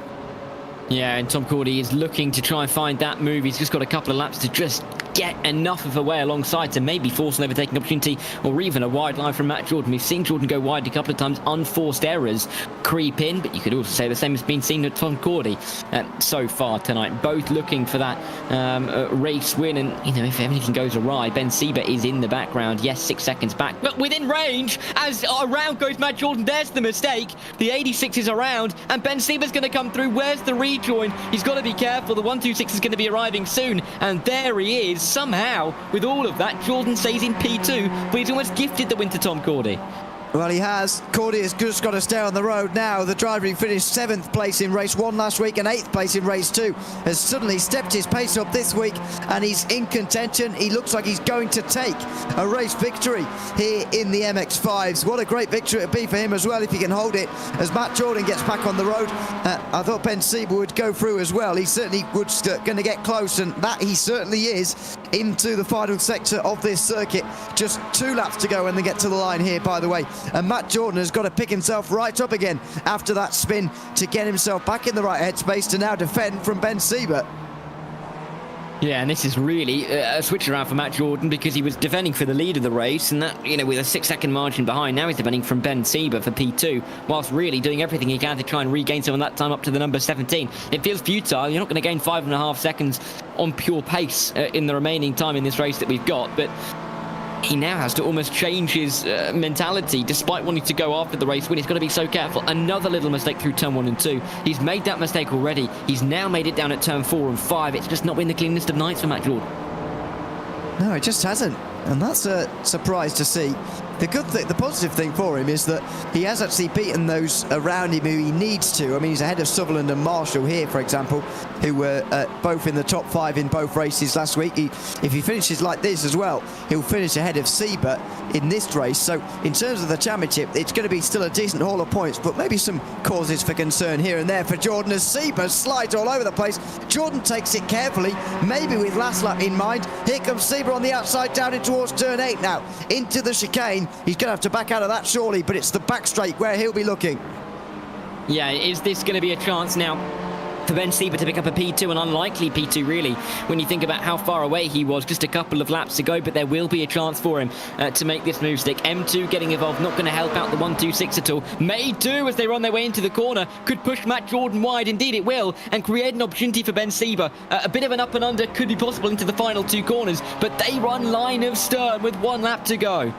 Speaker 4: Yeah, and Tom Cordy is looking to try and find that move. He's just got a couple of laps to just get enough of a way alongside to maybe force an overtaking opportunity or even a wide line from Matt Jordan. We've seen Jordan go wide a couple of times, unforced errors creep in, but you could also say the same has been seen with Tom Cordy so far tonight. Both looking for that race win, and you know, if anything goes awry, Ben Sieber is in the background. Yes, 6 seconds back, but within range. As around goes Matt Jordan, there's the mistake. The 86 is around, and Ben Sieber's going to come through. Where's the rejoin? He's got to be careful. The 126 is going to be arriving soon, and there he is. Somehow, with all of that, Jordan stays in P2, but he's almost gifted the win to Tom Cordy.
Speaker 3: Well, he has. Cordy has just got to stay on the road now. The driver who finished 7th place in race 1 last week and 8th place in race 2 has suddenly stepped his pace up this week, and he's in contention. He looks like he's going to take a race victory here in the MX-5s. What a great victory it'd be for him as well if he can hold it as Matt Jordan gets back on the road. I thought Ben Sieber would go through as well. He certainly was going to get close, and that he certainly is, into the final sector of this circuit. Just 2 laps to go when they get to the line here, by the way. And Matt Jordan has got to pick himself right up again after that spin to get himself back in the right headspace to now defend from Ben Sieber.
Speaker 4: Yeah, and this is really a switch around for Matt Jordan, because he was defending for the lead of the race, and that, you know, with a 6-second margin behind, now he's defending from Ben Sieber for P2, whilst really doing everything he can to try and regain some of that time up to the number 17. It feels futile. You're not going to gain 5.5 seconds on pure pace in the remaining time in this race that we've got, but he now has to almost change his mentality. Despite wanting to go after the race win, he's got to be so careful. Another little mistake through turn 1 and 2. He's made that mistake already. He's now made it down at turn 4 and 5. It's just not been the cleanest of nights for Matt Jordan.
Speaker 3: No, it just hasn't, and that's a surprise to see. The good thing, the positive thing for him is that he has actually beaten those around him who he needs to. I mean, he's ahead of Sutherland and Marshall here, for example, who were both in the top 5 in both races last week. If he finishes like this as well, he'll finish ahead of Sieber in this race. So in terms of the championship, it's going to be still a decent haul of points, but maybe some causes for concern here and there for Jordan as Sieber slides all over the place. Jordan takes it carefully, maybe with last lap in mind. Here comes Sieber on the outside, down in towards turn 8 now, into the chicane. He's going to have to back out of that surely, but it's the back straight where he'll be looking.
Speaker 4: Yeah, is this going to be a chance now for Ben Sieber to pick up a P2, an unlikely P2 really, when you think about how far away he was just a couple of laps to go, but there will be a chance for him to make this move stick. M2 getting involved, not going to help out the 126 at all. May do as they run their way into the corner, could push Matt Jordan wide, indeed it will, and create an opportunity for Ben Sieber. A bit of an up and under could be possible into the final 2 corners, but they run line of stern with 1 lap to go.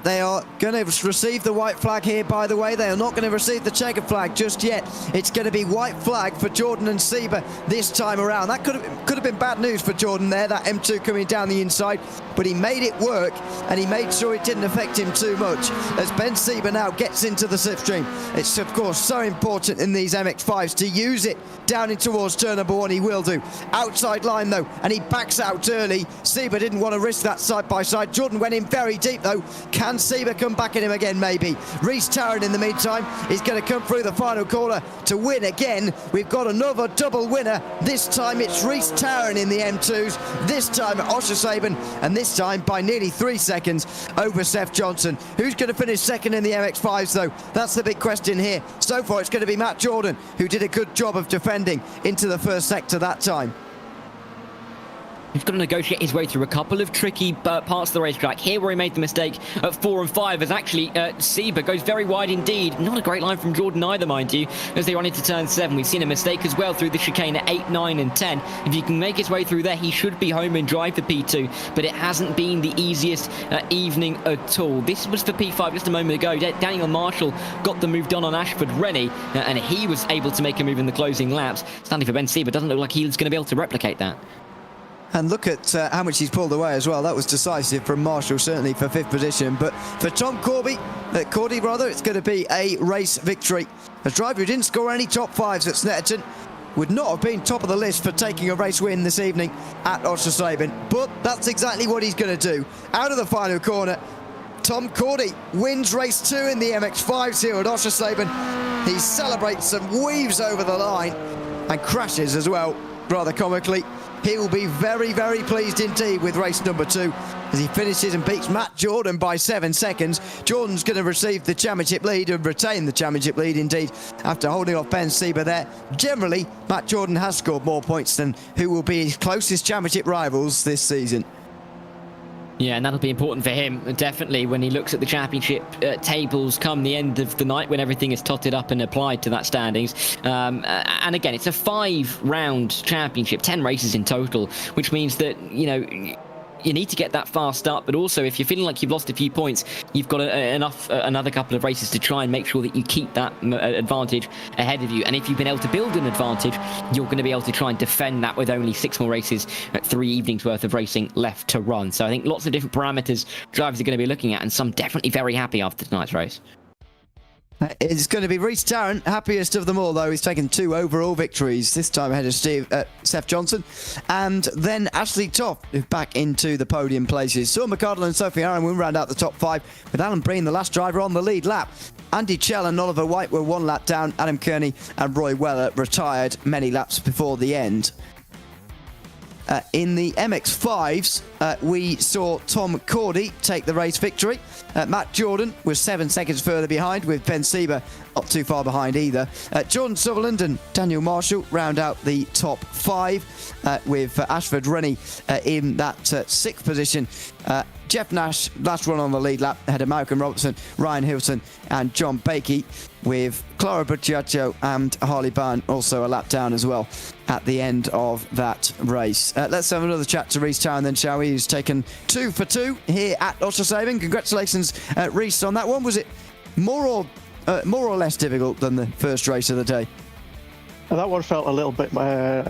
Speaker 3: They are going to receive the white flag here, by the way. They are not going to receive the checkered flag just yet. It's going to be white flag for Jordan and Sieber this time around. That could have been bad news for Jordan there, that M2 coming down the inside, but he made it work, and he made sure it didn't affect him too much as Ben Sieber now gets into the slipstream. It's, of course, so important in these MX-5s to use it down in towards turn number 1. He will do. Outside line, though, and he backs out early. Sieber didn't want to risk that side-by-side. Jordan went in very deep, though. Can Sieber come back at him again, maybe? Reece Tarrant, in the meantime, is going to come through the final corner to win again. We've got another double winner. This time it's Reece Tarrant in the M2s. This time at Oschersleben, and this time by nearly 3 seconds over Seth Johnson. Who's going to finish second in the MX-5s, though? That's the big question here. So far, it's going to be Matt Jordan, who did a good job of defending into the first sector that time.
Speaker 4: He's got to negotiate his way through a couple of tricky parts of the racetrack. Here where he made the mistake at 4 and 5 as actually Sieber goes very wide indeed. Not a great line from Jordan either, mind you, as they run into turn 7. We've seen a mistake as well through the chicane at 8, 9 and 10. If he can make his way through there, he should be home and drive for P2, but it hasn't been the easiest evening at all. This was for P5 just a moment ago. Daniel Marshall got the move done on Ashford Rennie, and he was able to make a move in the closing laps. Standing for Ben Sieber, doesn't look like he's going to be able to replicate that.
Speaker 3: And look at how much he's pulled away as well. That was decisive from Marshall, certainly for 5th position. But for Tom Cordy, it's going to be a race victory. A driver who didn't score any top 5s at Snetterton would not have been top of the list for taking a race win this evening at Oschersleben. But that's exactly what he's going to do. Out of the final corner, Tom Cordy wins race 2 in the MX-5s here at Oschersleben. He celebrates and weaves over the line and crashes as well, rather comically. He will be very, very pleased indeed with race number 2 as he finishes and beats Matt Jordan by 7 seconds. Jordan's going to receive the championship lead and retain the championship lead indeed after holding off Ben Sieber there. Generally, Matt Jordan has scored more points than who will be his closest championship rivals this season.
Speaker 4: Yeah, and that'll be important for him, definitely, when he looks at the championship tables come the end of the night when everything is totted up and applied to that standings. And again, it's a 5-round championship, 10 races in total, which means that, you know, you need to get that fast up, but also if you're feeling like you've lost a few points, you've got another couple of races to try and make sure that you keep that advantage ahead of you. And if you've been able to build an advantage, you're going to be able to try and defend that with only 6 more races, 3 evenings worth of racing left to run. So I think lots of different parameters drivers are going to be looking at, and some definitely very happy after tonight's race.
Speaker 3: It's going to be Reece Tarrant, happiest of them all, though. He's taken 2 overall victories, this time ahead of Seth Johnson. And then Ashley Toft, back into the podium places. Saul McCardle and Sophie Aaron will round out the top 5, with Alan Breen, the last driver, on the lead lap. Andy Chell and Oliver White were 1 lap down. Adam Kearney and Roy Weller retired many laps before the end. In the MX-5s, we saw Tom Cordy take the race victory. Matt Jordan was 7 seconds further behind, with Ben Sieber not too far behind either. Jordan Sutherland and Daniel Marshall round out the top 5, with Ashford Rennie in that 6th position. Jeff Nash, last run on the lead lap, ahead of Malcolm Robertson, Ryan Hilton and John Bakey, with Clara Buttiacho and Harley Byrne also a lap down as well at the end of that race. Let's have another chat to Reece Tarrant then, shall we? He's taken 2 for 2 here at Oschersleben. Congratulations, Reece, on that one. Was it more or less difficult than the first race of the day?
Speaker 5: That one felt a little bit more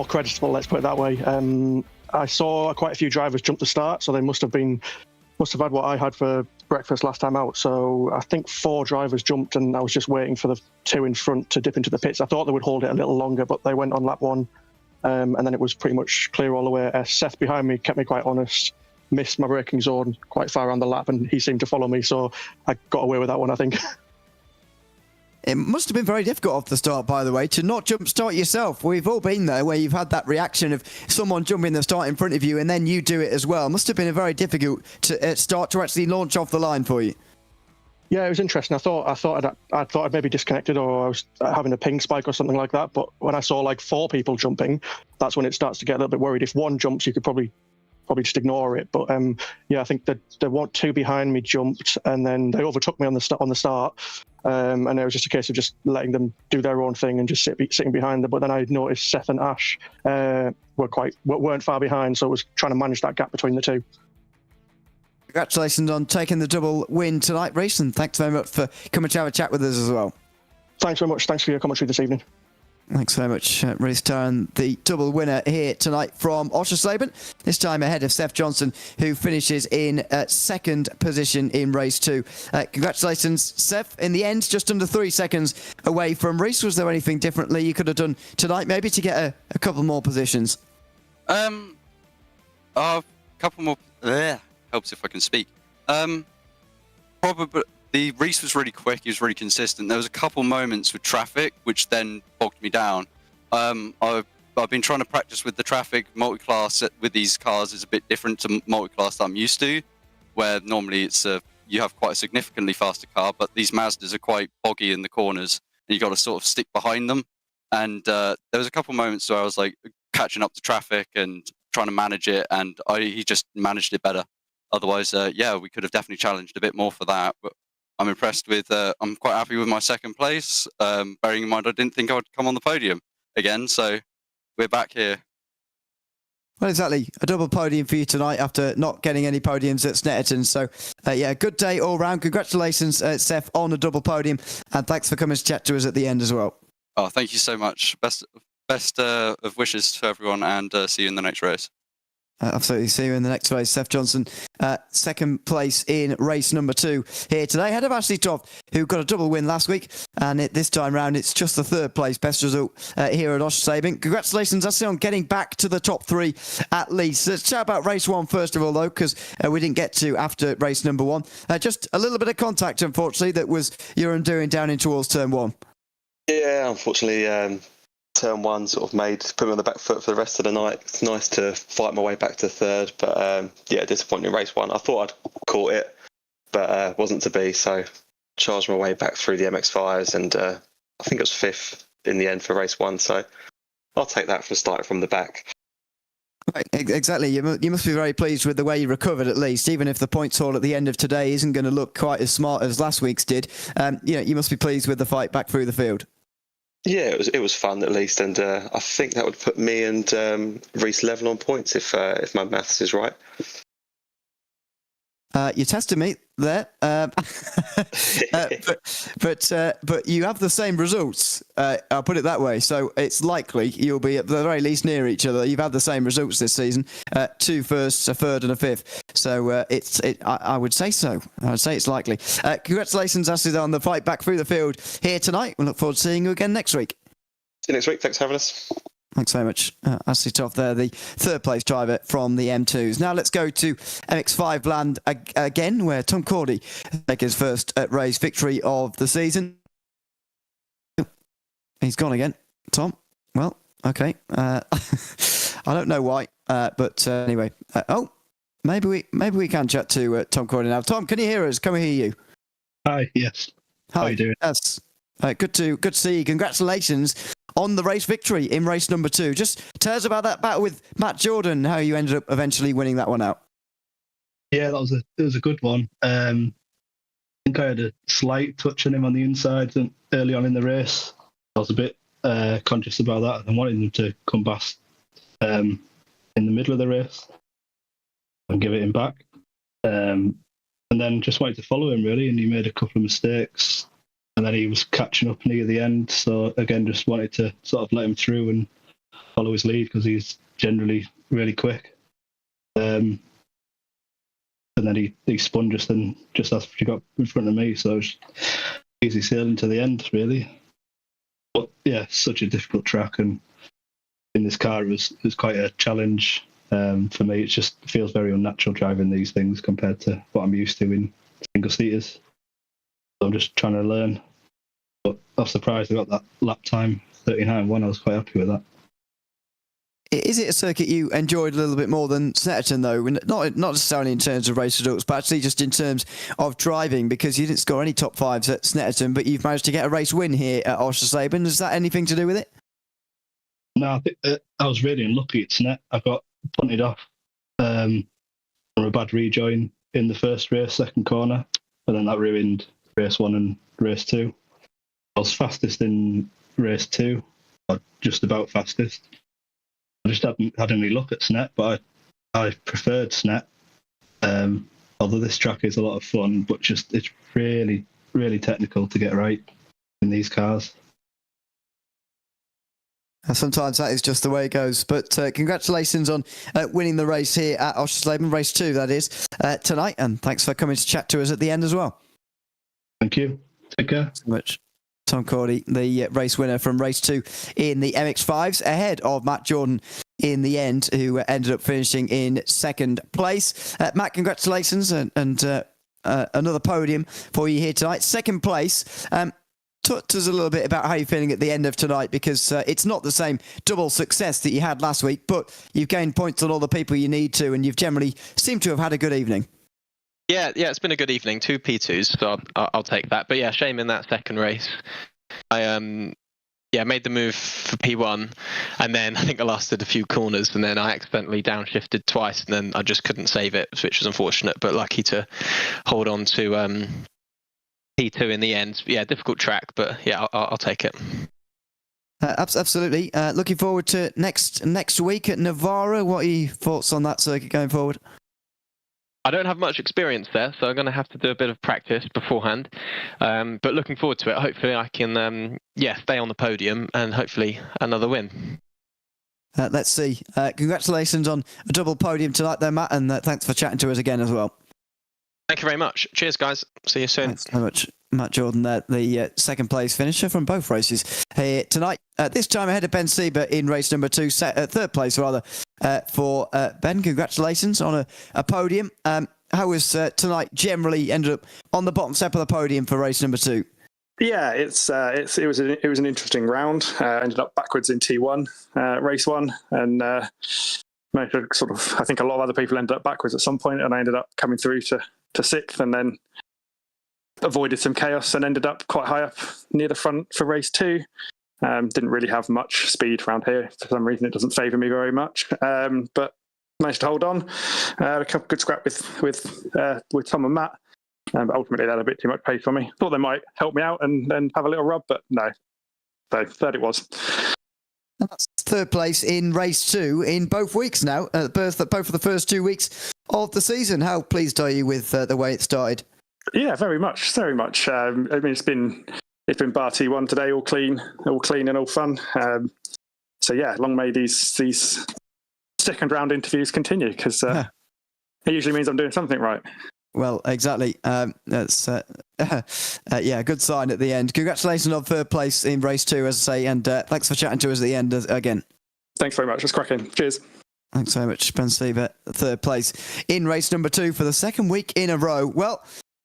Speaker 5: creditable, let's put it that way. I saw quite a few drivers jump the start, so they must have had what I had for breakfast last time out. So I think 4 drivers jumped, and I was just waiting for the 2 in front to dip into the pits. I thought they would hold it a little longer, but they went on lap 1, and then it was pretty much clear all the way. Seth behind me kept me quite honest, missed my braking zone quite far around the lap, and he seemed to follow me, so I got away with that one, I think.
Speaker 3: It must have been very difficult off the start, by the way, to not jump start yourself. We've all been there where you've had that reaction of someone jumping the start in front of you and then you do it as well. It must have been a very difficult start to actually launch off the line for you.
Speaker 5: Yeah, it was interesting. I thought I'd maybe disconnected, or I was having a ping spike or something like that. But when I saw like 4 people jumping, that's when it starts to get a little bit worried. If one jumps, you could probably just ignore it. But yeah, I think that there were 2 behind me jumped, and then they overtook me on the start. And it was just a case of just letting them do their own thing and just sitting behind them. But then I noticed Seth and Ash weren't far behind, so it was trying to manage that gap between the 2.
Speaker 3: Congratulations on taking the double win tonight, Reece, and thanks very much for coming to have a chat with us as well.
Speaker 5: Thanks very much. Thanks for your commentary this evening.
Speaker 3: Thanks very much, Reece Tarrant, the double winner here tonight from Oschersleben, this time ahead of Seth Johnson, who finishes in 2nd position in race 2. Congratulations, Seth. In the end, just under 3 seconds away from Reece. Was there anything differently you could have done tonight, maybe, to get a couple more positions?
Speaker 6: A couple more. Helps if I can speak. Probably the race was really quick. It was really consistent. There was a couple moments with traffic which then bogged me down. I've been trying to practice with the traffic. Multi-class with these cars is a bit different to multi-class that I'm used to, where normally it's you have quite a significantly faster car, but these Mazdas are quite boggy in the corners, and you got to sort of stick behind them. And there was a couple moments where I was like catching up to traffic and trying to manage it, and he just managed it better. Otherwise, yeah, we could have definitely challenged a bit more for that. But I'm impressed with. I'm quite happy with my second place. Bearing in mind, I didn't think I would come on the podium again, so we're back here.
Speaker 3: Well, exactly. A double podium for you tonight after not getting any podiums at Snetterton. So, yeah, good day all round. Congratulations, Seth, on a double podium, and thanks for coming to chat to us at the end as well.
Speaker 6: Oh, thank you so much. Best of wishes to everyone, and see you in the next race.
Speaker 3: Absolutely. See you in the next race. Seth Johnson, second place in race number 2 here today, ahead of Ashley Toft, who got a double win last week. And this time round, it's just the third place best result here at Oschersleben. Congratulations, Ashley, on getting back to the top 3 at least. Let's chat about race 1 first of all, though, because we didn't get to after race number 1. Just a little bit of contact, unfortunately, that was your undoing down in towards turn 1.
Speaker 10: Yeah, unfortunately, turn 1 sort of put me on the back foot for the rest of the night. It's nice to fight my way back to third, but yeah, disappointing race 1. I thought I'd caught it, but wasn't to be, so charged my way back through the MX-5s, and I think it was 5th in the end for race 1, so I'll take that for starting from the back.
Speaker 3: Right, exactly. You must be very pleased with the way you recovered, at least, even if the points haul at the end of today isn't going to look quite as smart as last week's did. You must be pleased with the fight back through the field.
Speaker 10: Yeah, it was fun at least, and I think that would put me and Reese level on points if my maths is right.
Speaker 3: You tested me there, but you have the same results. I'll put it that way. So it's likely you'll be at the very least near each other. You've had the same results this season: 2 firsts, a third, and a 5th. So I would say so. I would say it's likely. Congratulations, Ashley, on the fight back through the field here tonight. We look forward to seeing you again next week.
Speaker 10: See you next week. Thanks for having us.
Speaker 3: Thanks very much. Ashley Toft there, the third place driver from the M2s. Now let's go to MX5 land again, where Tom Cordy takes his first race victory of the season. He's gone again. Tom? Well, okay. I don't know why, but anyway. Maybe we can chat to Tom Cordy now. Tom, can you hear us? Can we hear you?
Speaker 11: Hi, yes.
Speaker 3: Hi.
Speaker 11: How are you doing?
Speaker 3: Yes. Good to see you. Congratulations on the race victory in race number 2. Just tell us about that battle with Matt Jordan, how you ended up eventually winning that one out.
Speaker 11: Yeah, it was a good one. I think I had a slight touch on him on the inside early on in the race. I was a bit conscious about that and wanted him to come past in the middle of the race and give it him back. And then just wanted to follow him, really, and he made a couple of mistakes. And then he was catching up near the end. So, again, just wanted to sort of let him through and follow his lead because he's generally really quick. And then he spun just as he got in front of me. So it was easy sailing to the end, really. But, yeah, such a difficult track. And in this car, it was quite a challenge for me. It just feels very unnatural driving these things compared to what I'm used to in single-seaters. So I'm just trying to learn. But I was surprised I got that lap time, 39.1. I was quite happy with that.
Speaker 3: Is it a circuit you enjoyed a little bit more than Snetterton, though? Not necessarily in terms of race results, but actually just in terms of driving, because you didn't score any top 5s at Snetterton, but you've managed to get a race win here at Oschersleben. Is that anything to do with it?
Speaker 11: No, I think I was really unlucky at Snet. I got punted off from a bad rejoin in the first race, second corner, and then that ruined race 1 and race 2. I was fastest in race 2, or just about fastest. I just hadn't had any luck at Snet, but I preferred Snet. Although this track is a lot of fun, but it's really, really technical to get right in these cars.
Speaker 3: Sometimes that is just the way it goes. But congratulations on winning the race here at Oschersleben, race 2, that is, tonight. And thanks for coming to chat to us at the end as well.
Speaker 11: Thank you. Take care.
Speaker 3: So much. Tom Cordy, the race winner from race 2 in the MX-5s, ahead of Matt Jordan in the end, who ended up finishing in second place. Matt, congratulations, and another podium for you here tonight. Second place. Talk to us a little bit about how you're feeling at the end of tonight, because it's not the same double success that you had last week, but you've gained points on all the people you need to, and you've generally seemed to have had a good evening.
Speaker 7: Yeah, it's been a good evening. 2 P2s, so I'll take that. But yeah, shame in that second race. I made the move for P1, and then I think I lasted a few corners, and then I accidentally downshifted twice, and then I just couldn't save it, which was unfortunate, but lucky to hold on to P2 in the end. Yeah, difficult track, but yeah, I'll take it.
Speaker 3: Absolutely. Looking forward to next week at Navarra. What are your thoughts on that circuit going forward?
Speaker 7: I don't have much experience there, so I'm going to have to do a bit of practice beforehand. But looking forward to it. Hopefully I can, stay on the podium and hopefully another win.
Speaker 3: Let's see. Congratulations on a double podium tonight there, Matt, and thanks for chatting to us again as well.
Speaker 7: Thank you very much. Cheers, guys. See you soon.
Speaker 3: Thanks so much. Matt Jordan there, the second place finisher from both races here tonight. This time ahead of Ben Sieber in race number 2, third place rather, for Ben. Congratulations on a podium. How was tonight generally? Ended up on the bottom step of the podium for race number 2.
Speaker 12: Yeah, it was an interesting round. Ended up backwards in T1, race 1, and managed to sort of, I think a lot of other people ended up backwards at some point, and I ended up coming through to 6th, and then avoided some chaos and ended up quite high up near the front for race 2. Didn't really have much speed around here. For some reason, it doesn't favour me very much, but managed to hold on. A couple good scrap with Tom and Matt, but ultimately they had a bit too much pace for me. Thought they might help me out and have a little rub, but no. So third it was.
Speaker 3: That's third place in race 2 in both weeks now, both of the first 2 weeks of the season. How pleased are you with the way it started?
Speaker 12: Yeah, very much. I mean, it's been bar T1 today, all clean and all fun. So yeah, long may these second round interviews continue, because it usually means I'm doing something right.
Speaker 3: Well, exactly. That's a good sign at the end. Congratulations on third place in race 2, as I say, and thanks for chatting to us at the end again.
Speaker 12: Thanks very much. It's cracking. Cheers.
Speaker 3: Thanks very much, Ben Sieber, third place in race number 2 for the second week in a row. Well,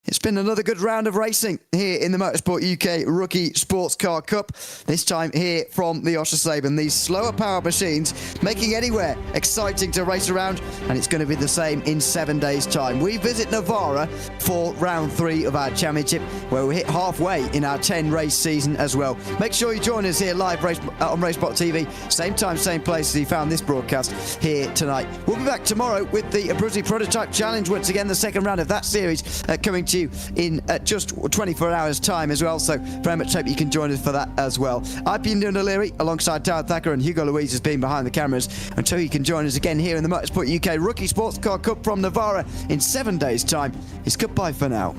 Speaker 3: it's been another good round of racing here in the Motorsport UK Rookie Sports Car Cup. This time here from the Oschersleben. These slower power machines making anywhere exciting to race around, and it's going to be the same in 7 days' time. We visit Navarra for round 3 of our championship, where we hit halfway in our 10-race season as well. Make sure you join us here live on RaceSpotTV. Same time, same place as you found this broadcast here tonight. We'll be back tomorrow with the Abruzzi Prototype Challenge. Once again, the second round of that series coming to you in just 24 hours time as well, so very much hope you can join us for that as well. I've been Dylan O'Leary alongside Darren Thacker, and Hugo Louise has been behind the cameras. Until you can join us again here in the Motorsport UK Rookie Sports Car Cup from Navarra in 7 days time, it's goodbye for now.